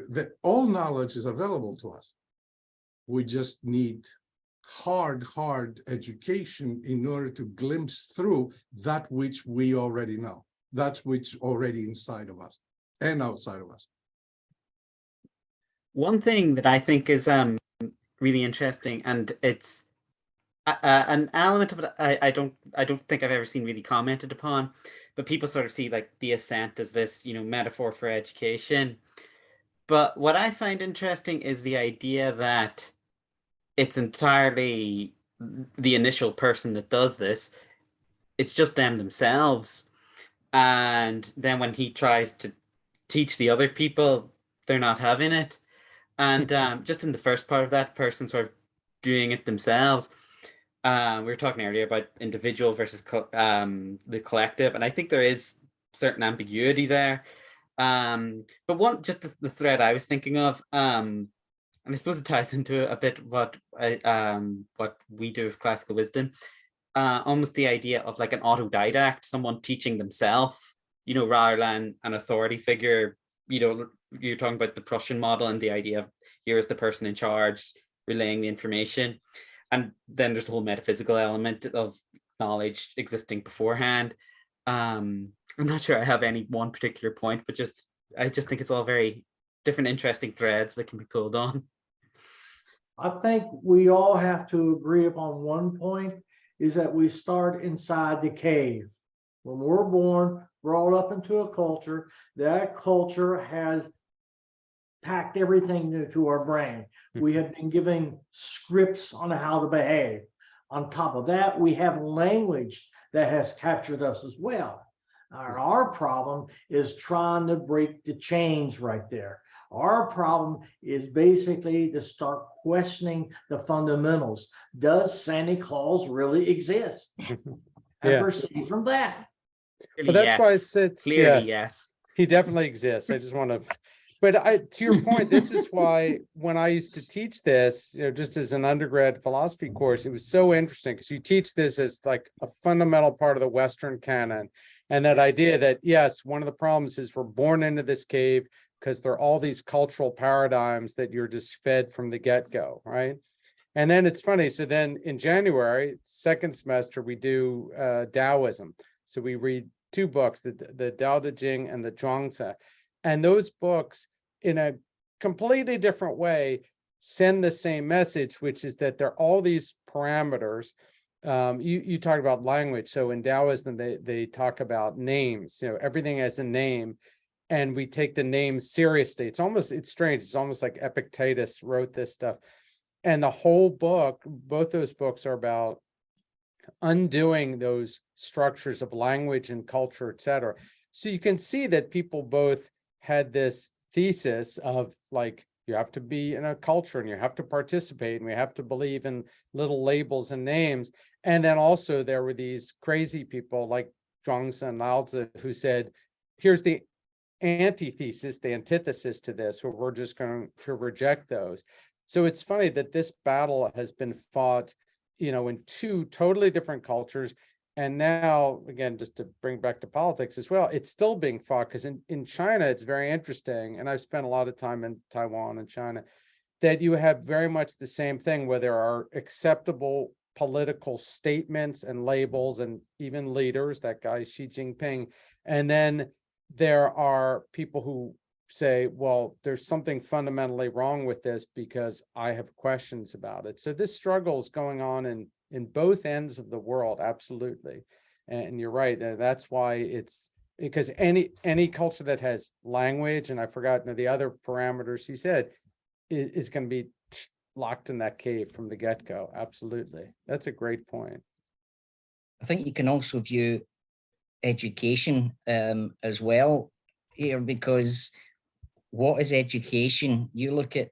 that all knowledge is available to us. We just need hard education in order to glimpse through that which we already know, that which already inside of us and outside of us. One thing that I think is really interesting, and it's an element of it I don't think I've ever seen really commented upon, but people sort of see like the ascent as this, you know, metaphor for education. But what I find interesting is the idea that it's entirely the initial person that does this. It's just them themselves. And then when he tries to teach the other people, they're not having it. And just in the first part of that, person sort of doing it themselves. We were talking earlier about individual versus the collective. And I think there is certain ambiguity there. But one, just the thread I was thinking of, and I suppose it ties into a bit what we do with classical wisdom, almost the idea of like an autodidact, someone teaching themselves, you know, rather than an authority figure. You know, you're talking about the Prussian model and the idea of here is the person in charge relaying the information. And then there's the whole metaphysical element of knowledge existing beforehand. I'm not sure I have any one particular point, but I just think it's all very different, interesting threads that can be pulled on. I think we all have to agree upon one point, is that we start inside the cave. When we're born, brought up into a culture, that culture has packed everything into our brain. We have been given scripts on how to behave. On top of that, we have language that has captured us as well. Our problem is trying to break the chains right there. Our problem is basically to start questioning the fundamentals. Does Santa Claus really exist? And proceed from that. But that's why I said, Clearly, yes, yes. he definitely exists. I just want to, but to your point, this is why when I used to teach this, you know, just as an undergrad philosophy course, it was so interesting because you teach this as like a fundamental part of the Western canon. And that idea that, yes, one of the problems is we're born into this cave because there are all these cultural paradigms that you're just fed from the get-go, right? And then it's funny. So then in January, second semester, we do Taoism. So we read two books, the Tao Te Ching and the Zhuangzi. And those books, in a completely different way, send the same message, which is that there are all these parameters. You talk about language. So in Taoism, they talk about names, you know, everything has a name. And we take the name seriously. It's strange. It's almost like Epictetus wrote this stuff. And the whole book, both those books are about undoing those structures of language and culture, et cetera. So you can see that people both had this thesis of like, you have to be in a culture and you have to participate and we have to believe in little labels and names. And then also there were these crazy people like Zhuangzi and Lao Tzu who said, here's the antithesis, the antithesis to this, where we're just going to reject those. So it's funny that this battle has been fought, you know, in two totally different cultures. And now, again, just to bring back to politics as well, it's still being fought because in China, it's very interesting. And I've spent a lot of time in Taiwan and China, that you have very much the same thing where there are acceptable political statements and labels and even leaders, that guy Xi Jinping. And then there are people who say, well, there's something fundamentally wrong with this because I have questions about it. So this struggle is going on in both ends of the world, absolutely. And you're right, that's why it's, because any culture that has language, and I forgot the other parameters you said, is going to be locked in that cave from the get-go. Absolutely. That's a great point. I think you can also view education as well here, because what is education? You look at,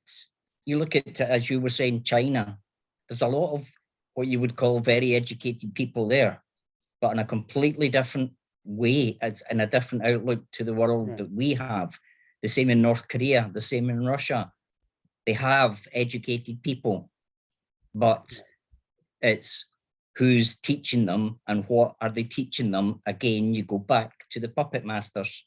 as you were saying, China. There's a lot of what you would call very educated people there, but in a completely different way, as in a different outlook to the world Right. that we have. The same in North Korea, the same in Russia. They have educated people, but it's who's teaching them and what are they teaching them? Again, you go back to the puppet masters.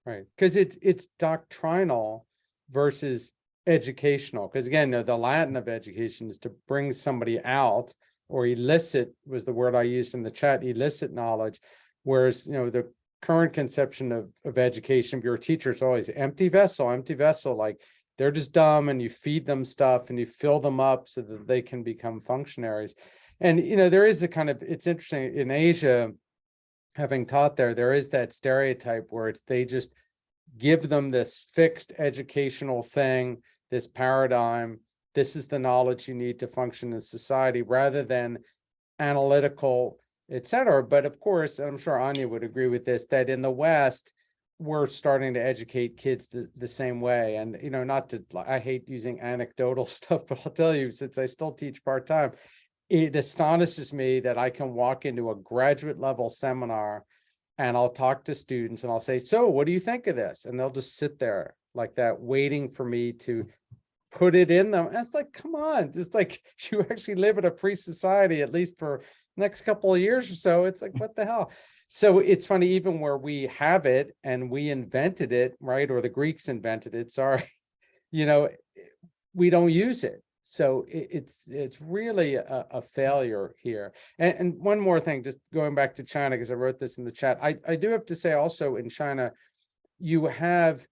Right, because it's doctrinal versus educational. Because again, the Latin of education is to bring somebody out, or elicit was the word I used in the chat, elicit knowledge. Whereas, the current conception of education, if you're a teacher, it's always empty vessel, like they're just dumb and you feed them stuff and you fill them up so that they can become functionaries. And, there is a kind of, it's interesting in Asia, having taught there is that stereotype where they just give them this fixed educational thing, this paradigm. This is the knowledge you need to function in society, rather than analytical, etc. But of course, and I'm sure Anya would agree with this, that in the West, we're starting to educate kids the same way. And, not to, I hate using anecdotal stuff, but I'll tell you, since I still teach part-time, it astonishes me that I can walk into a graduate level seminar and I'll talk to students and I'll say, so what do you think of this? And they'll just sit there like that, waiting for me to put it in them. And it's like, come on, it's like you actually live in a free society, at least for the next couple of years or so. It's like, what the hell? So it's funny, even where we have it and we invented it, right? Or the Greeks invented it, sorry, we don't use it. So it's really a failure here. And one more thing, just going back to China, because I wrote this in the chat. I do have to say also, in China, you have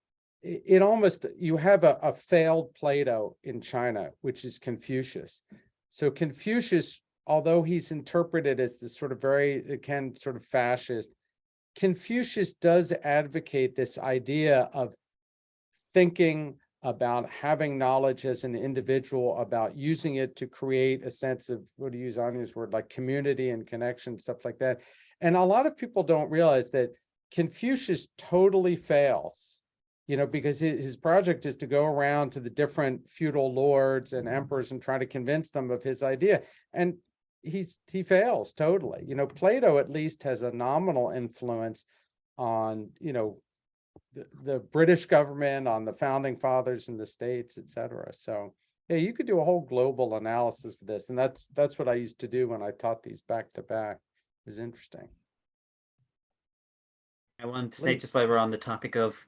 a failed Plato in China, which is Confucius. So Confucius, although he's interpreted as this sort of very, again, sort of fascist, Confucius does advocate this idea of thinking about having knowledge as an individual, about using it to create a sense of, what to use Anya's word, like community and connection, stuff like that. And a lot of people don't realize that Confucius totally fails, because his project is to go around to the different feudal lords and emperors and try to convince them of his idea. And he fails totally. Plato at least has a nominal influence on, the British government, on the founding fathers in the States, etc. So yeah, you could do a whole global analysis of this. And that's what I used to do when I taught these back to back. It was interesting. I wanted to say, just while we're on the topic of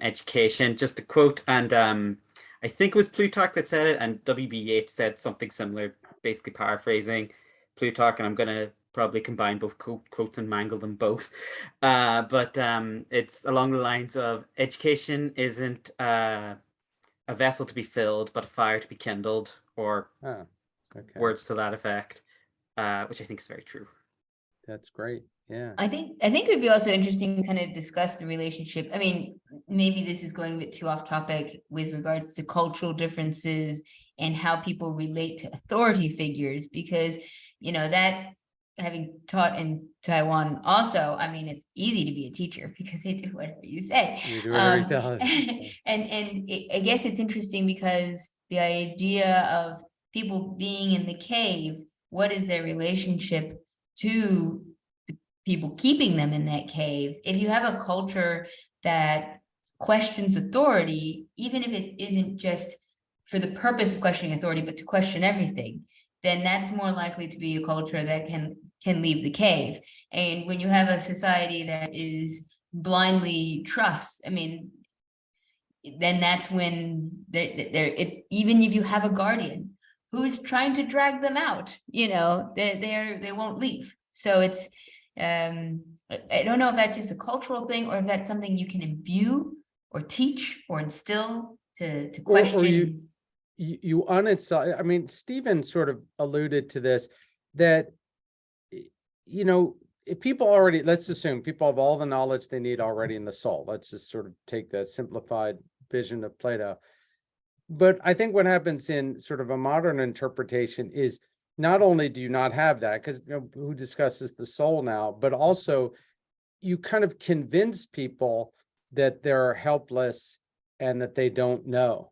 education, just a quote, and I think it was Plutarch that said it, and W.B. Yeats said something similar, basically paraphrasing Plutarch, and I'm going to probably combine both quotes and mangle them both. But it's along the lines of, education isn't a vessel to be filled, but a fire to be kindled, or words to that effect, which I think is very true. That's great. Yeah. I think it would be also interesting to kind of discuss the relationship. I mean, maybe this is going a bit too off topic with regards to cultural differences and how people relate to authority figures, because, that, having taught in Taiwan also, I mean, it's easy to be a teacher because they do whatever you say. You do whatever you tell them. I guess it's interesting because the idea of people being in the cave, what is their relationship to the people keeping them in that cave? If you have a culture that questions authority, even if it isn't just for the purpose of questioning authority, but to question everything, then that's more likely to be a culture that can leave the cave. And when you have a society that is blindly trust, I mean, then that's when even if you have a guardian who's trying to drag them out, they won't leave. So it's, I don't know if that's just a cultural thing or if that's something you can imbue or teach or instill to question. You uninstall. I mean, Stephen sort of alluded to this, that, if people already, let's assume people have all the knowledge they need already in the soul. Let's just sort of take the simplified vision of Plato. But I think what happens in sort of a modern interpretation is not only do you not have that, because who discusses the soul now, but also you kind of convince people that they're helpless and that they don't know.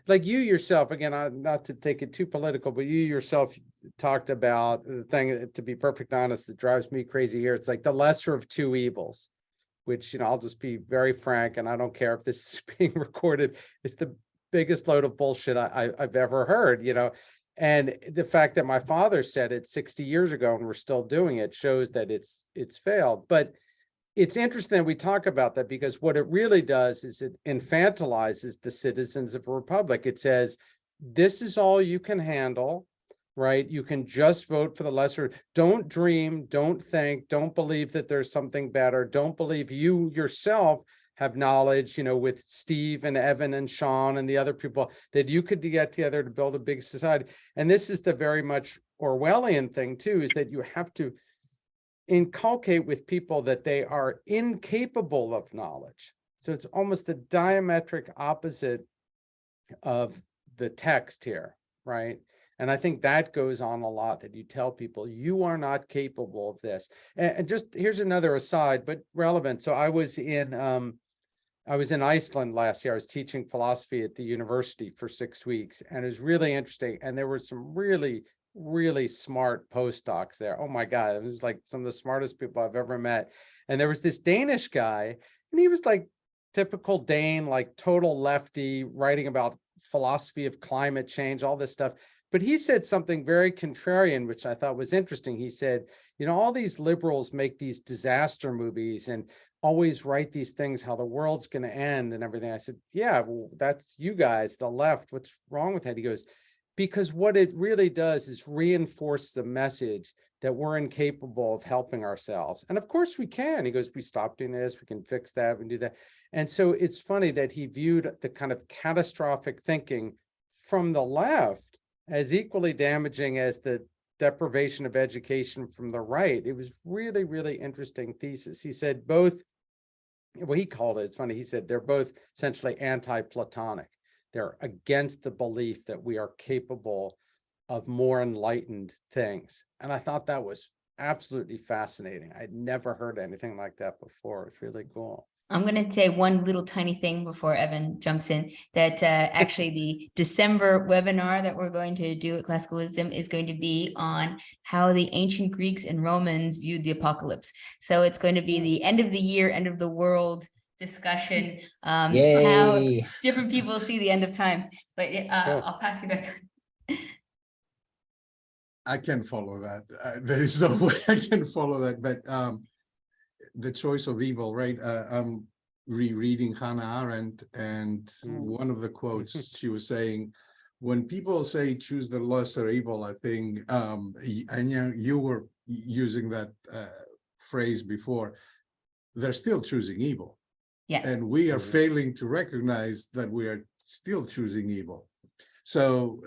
Like you yourself, again, not to take it too political, but you yourself talked about the thing, to be perfectly honest, that drives me crazy here. It's like the lesser of two evils, which, I'll just be very frank, and I don't care if this is being recorded. It's the biggest load of bullshit I've ever heard, and the fact that my father said it 60 years ago and we're still doing it shows that it's failed. But it's interesting that we talk about that, because what it really does is it infantilizes the citizens of a republic. It says, this is all you can handle, right? You can just vote for the lesser. Don't dream, don't think, don't believe that there's something better. Don't believe you yourself have knowledge, with Steve and Evan and Sean and the other people, that you could get together to build a big society. And this is the very much Orwellian thing too, is that you have to inculcate with people that they are incapable of knowledge. So it's almost the diametric opposite of the text here, right? And I think that goes on a lot, that you tell people you are not capable of this. And just here's another aside, but relevant. So I was in Iceland last year. I was teaching philosophy at the university for 6 weeks, and it was really interesting. And there were some really smart postdocs there. Oh my God, it was like some of the smartest people I've ever met. And there was this Danish guy, and he was like typical Dane, like total lefty, writing about philosophy of climate change, all this stuff. But he said something very contrarian, which I thought was interesting. He said, all these liberals make these disaster movies and always write these things, how the world's going to end and everything. I said, yeah, well, that's you guys, the left. What's wrong with that? He goes, because what it really does is reinforce the message that we're incapable of helping ourselves. And of course we can. He goes, we stop doing this, we can fix that, we can do that. And so it's funny that he viewed the kind of catastrophic thinking from the left as equally damaging as the deprivation of education from the right. It was really interesting thesis. He said both, well, he called it, it's funny, he said they're both essentially anti-Platonic. They're against the belief that we are capable of more enlightened things. And I thought that was absolutely fascinating. I'd never heard anything like that before. It's really cool. I'm going to say one little tiny thing before Evan jumps in, that actually the December webinar that we're going to do at Classical Wisdom is going to be on how the ancient Greeks and Romans viewed the apocalypse. So it's going to be the end of the year, end of the world discussion, how different people see the end of times. But I'll pass you back. I can follow that. There is no way I can follow that, but the choice of evil, right? I'm rereading Hannah Arendt, and one of the quotes she was saying, when people say choose the lesser evil, I think, and you were using that phrase before, they're still choosing evil. Yeah. And we are failing to recognize that we are still choosing evil. So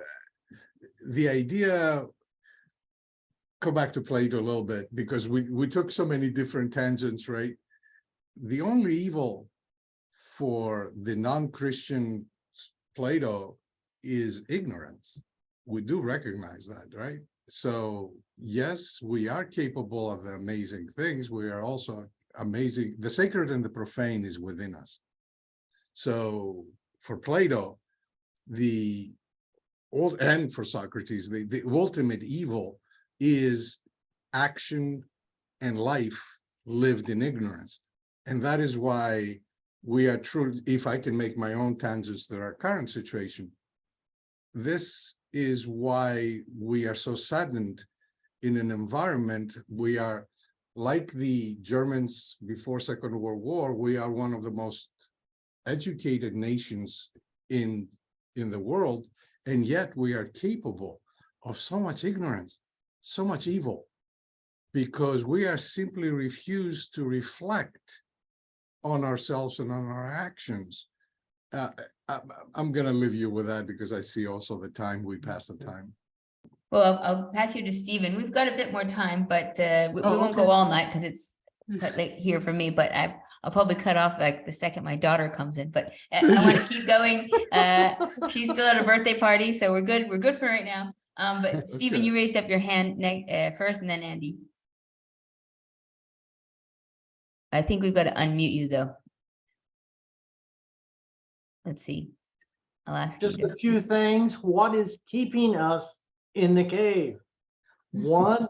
the idea, go back to Plato a little bit, because we took so many different tangents, right? The only evil for the non-Christian Plato is ignorance. We do recognize that, right? So yes, we are capable of amazing things. We are also amazing. The sacred and the profane is within us. So for Plato, and for Socrates, the ultimate evil is action and life lived in ignorance. And that is why we are true, if I can make my own tangents to our current situation, this is why we are so saddened in an environment. We are like the Germans before Second World War. We are one of the most educated nations in the world, and yet we are capable of so much ignorance, so much evil, because we are simply refused to reflect on ourselves and on our actions. I'm going to leave you with that, because I see also the time, we passed the time. Well, I'll pass you to Stephen. We've got a bit more time, but we Oh, won't go okay. all night because it's quite late here for me, but I'll probably cut off like the second my daughter comes in, but I want to keep going. She's still at a birthday party, so we're good. We're good for right now. But Stephen, Okay. you raised up your hand first and then Andy. I think we've got to unmute you though. Let's see. I'll ask you Just to. a few things. What is keeping us in the cave? One,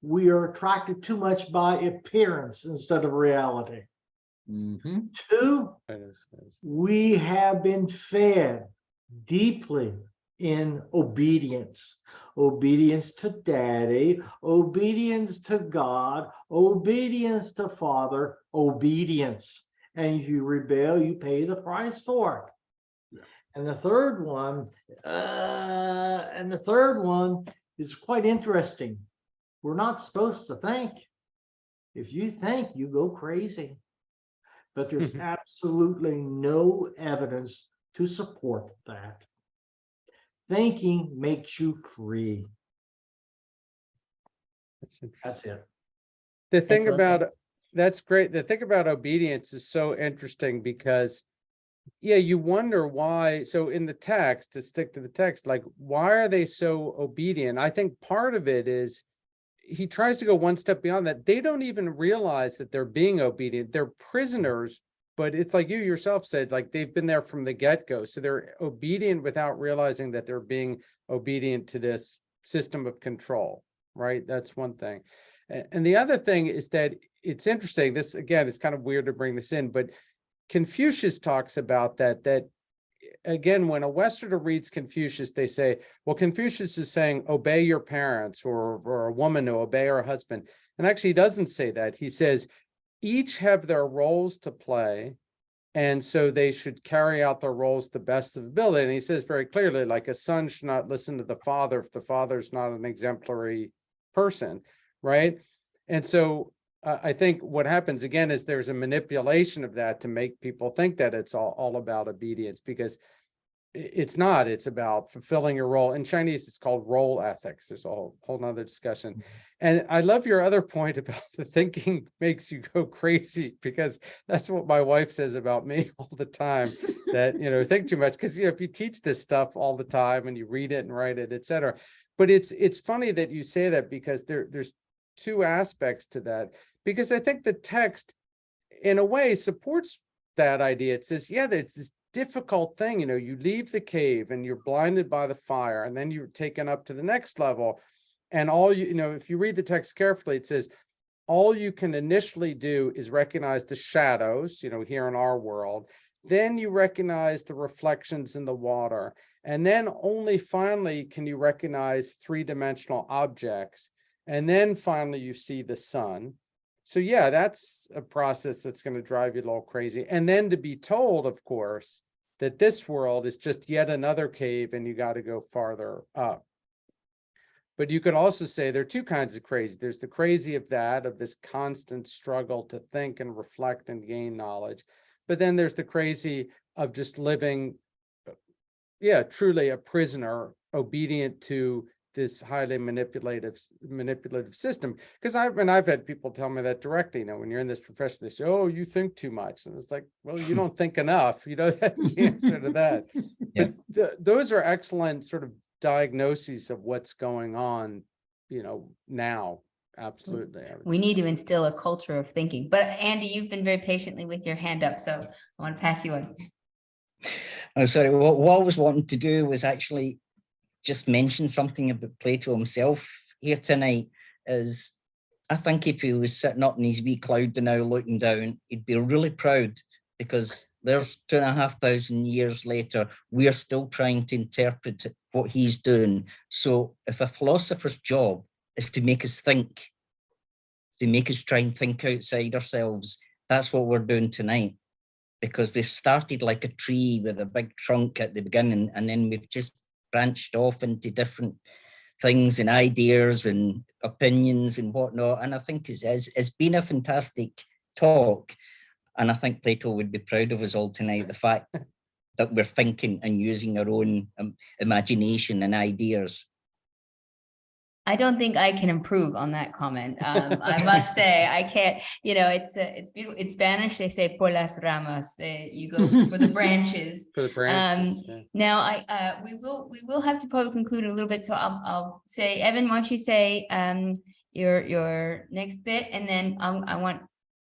we are attracted too much by appearance instead of reality. Mhm. Two, we have been fed deeply in obedience. Obedience to daddy, obedience to God, obedience to Father, obedience. And if you rebel, you pay the price for it. Yeah. And the third one is quite interesting. We're not supposed to think. If you think, you go crazy. But there's absolutely no evidence to support that. Thinking makes you free. That's it. The That's thing well said. about, that's great. The thing about obedience is so interesting because, yeah, you wonder why. So in the text, to stick to the text, like, why are they so obedient? I think part of it is he tries to go one step beyond that. They don't even realize that they're being obedient. They're prisoners, but it's like you yourself said, like they've been there from the get-go. So they're obedient without realizing that they're being obedient to this system of control, right? That's one thing. And the other thing is that it's interesting. This, again, it's kind of weird to bring this in, but Confucius talks about that again, when a Westerner reads Confucius, they say, well, Confucius is saying, obey your parents, or a woman to obey her husband. And actually, he doesn't say that. He says, each have their roles to play, and so they should carry out their roles to the best of ability. And he says very clearly, like, a son should not listen to the father if the father's not an exemplary person, right? And so I think what happens again is there's a manipulation of that to make people think that it's all about obedience, because it's not. It's about fulfilling your role. In Chinese, it's called role ethics. There's a whole nother discussion. And I love your other point about the thinking makes you go crazy, because that's what my wife says about me all the time, that, think too much. Because, if you teach this stuff all the time and you read it and write it, etc. But it's funny that you say that, because there's two aspects to that, because I think the text in a way supports that idea. It says, yeah, it's this difficult thing, you leave the cave and you're blinded by the fire, and then you're taken up to the next level, and all if you read the text carefully, it says all you can initially do is recognize the shadows, here in our world. Then you recognize the reflections in the water, and then only finally can you recognize three-dimensional objects. And then finally you see the sun. So yeah, that's a process that's going to drive you a little crazy. And then to be told, of course, that this world is just yet another cave and you got to go farther up. But you could also say there are two kinds of crazy. There's the crazy of this constant struggle to think and reflect and gain knowledge. But then there's the crazy of just living, truly a prisoner, obedient to this highly manipulative system. Because I've had people tell me that directly. When you're in this profession, they say, "Oh, you think too much," and it's like, well, you don't think enough. That's the answer to that. Yeah. But those are excellent sort of diagnoses of what's going on, now. Absolutely. We need to instill a culture of thinking. But Andy, you've been very patiently with your hand up, so I want to pass you on. Oh, sorry. What I was wanting to do was actually just mention something about Plato himself here tonight. Is I think if he was sitting up in his wee cloud now looking down, he'd be really proud, because there's 2,500 years later, we are still trying to interpret what he's doing. So if a philosopher's job is to make us think, to make us try and think outside ourselves, that's what we're doing tonight. Because we've started like a tree with a big trunk at the beginning, and then we've just branched off into different things and ideas and opinions and whatnot. And I think it's been a fantastic talk. And I think Plato would be proud of us all tonight, the fact that we're thinking and using our own imagination and ideas. I don't think I can improve on that comment. I must say, I can't, it's beautiful. In Spanish, they say por las ramas. You go for the branches. For the branches. Yeah. Now, we will have to probably conclude in a little bit. So I'll say, Evan, why don't you say your next bit, and then I want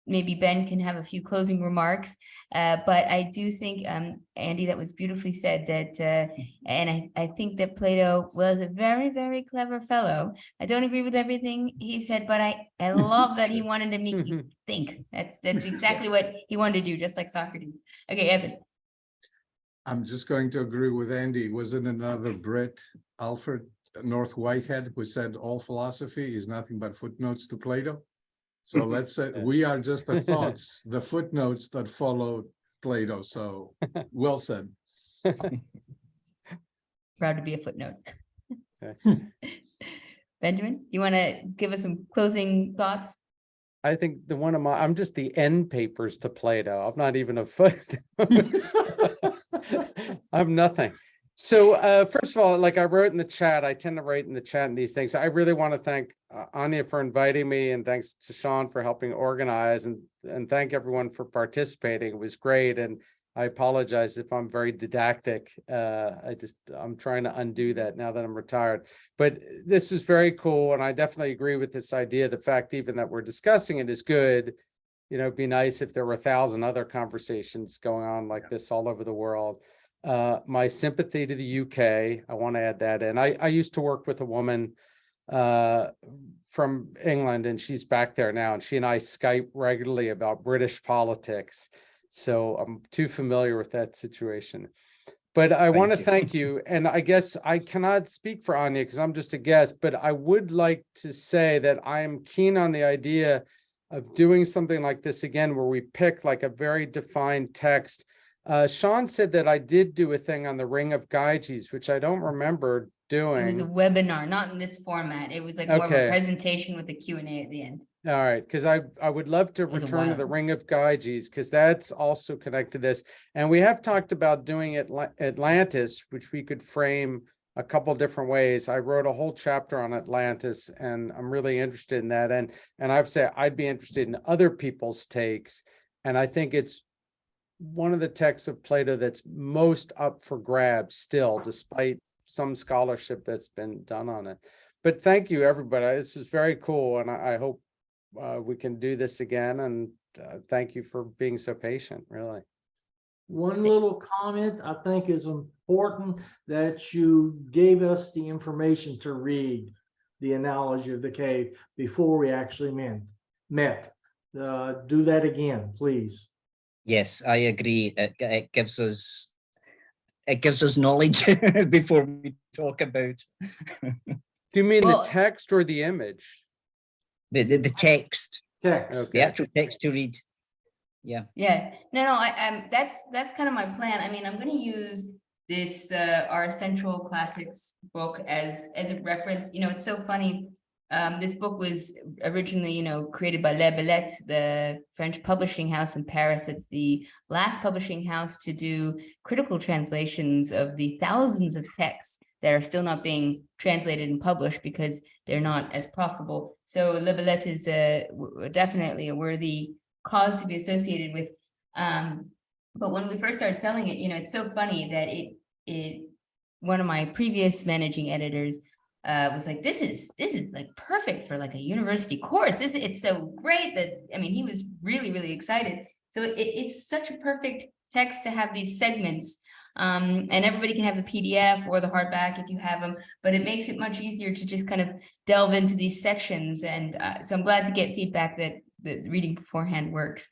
maybe Ben can have a few closing remarks. But I do think, Andy, that was beautifully said that, and I think that Plato was a very, very clever fellow. I don't agree with everything he said, but I love that he wanted to make you think. That's exactly what he wanted to do, just like Socrates. Okay, Evan. I'm just going to agree with Andy. Wasn't another Brit, Alfred North Whitehead, who said all philosophy is nothing but footnotes to Plato? So let's say we are just the thoughts, the footnotes that follow Plato. So well said. Proud to be a footnote. Benjamin, you want to give us some closing thoughts? I think I'm just the end papers to Plato. I'm not even a footnote. I'm nothing. So first of all, like I wrote in the chat, I tend to write in the chat and these things. I really want to thank Anya for inviting me, and thanks to Sean for helping organize, and thank everyone for participating. It was great. And I apologize if I'm very didactic. I'm trying to undo that now that I'm retired, but this was very cool. And I definitely agree with this idea. The fact even that we're discussing it is good. It'd be nice if there were 1,000 other conversations going on like this all over the world. My sympathy to the UK. I want to add that in. I used to work with a woman from England, and she's back there now, and she and I Skype regularly about British politics. So I'm too familiar with that situation. But I want to thank you. And I guess I cannot speak for Anya because I'm just a guest, but I would like to say that I am keen on the idea of doing something like this again, where we pick like a very defined text. Sean said that I did do a thing on the Ring of Gyges, which I don't remember doing. It was a webinar, not in this format. It was like more of a presentation with a Q&A at the end. All right, because I would love to return to the Ring of Gyges, because that's also connected to this. And we have talked about doing Atlantis, which we could frame a couple different ways. I wrote a whole chapter on Atlantis, and I'm really interested in that. And I've said I'd be interested in other people's takes. And I think it's one of the texts of Plato that's most up for grabs still, despite some scholarship that's been done on it. But thank you, everybody. This was very cool, and I hope we can do this again. And thank you for being so patient, really. One little comment I think is important, that you gave us the information to read the analogy of the cave before we actually met. Do that again, please. Yes, I agree. It gives us knowledge before we talk about. Do you mean the text or the image? The text. Text. Okay. The actual text to read. Yeah. Yeah. No. That's kind of my plan. I mean, I'm going to use this our Central Classics book as a reference. It's so funny. This book was originally, created by Les Billettes, the French publishing house in Paris. It's the last publishing house to do critical translations of the thousands of texts that are still not being translated and published because they're not as profitable. So Les Billettes is definitely a worthy cause to be associated with. But when we first started selling it, it's so funny that one of my previous managing editors was like, this is like perfect for like a university course. It's so great that, he was really, really excited. So it's such a perfect text to have these segments, and everybody can have the PDF or the hardback if you have them, but it makes it much easier to just kind of delve into these sections. And so I'm glad to get feedback that reading beforehand works.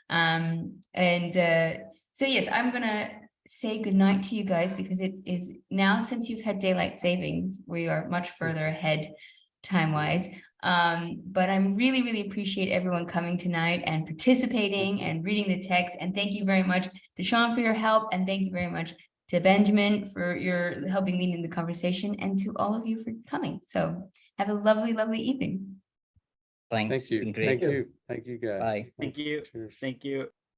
So yes, I'm gonna say goodnight to you guys, because it is now, since you've had daylight savings, we are much further ahead time-wise. But I'm really, really appreciate everyone coming tonight and participating and reading the text. And thank you very much to Sean for your help. And thank you very much to Benjamin for your helping lead in the conversation, and to all of you for coming. So have a lovely, lovely evening. Thanks. Thank you. Been great. Thank you. Thank you, guys. Bye. Thank you. Cheers. Thank you.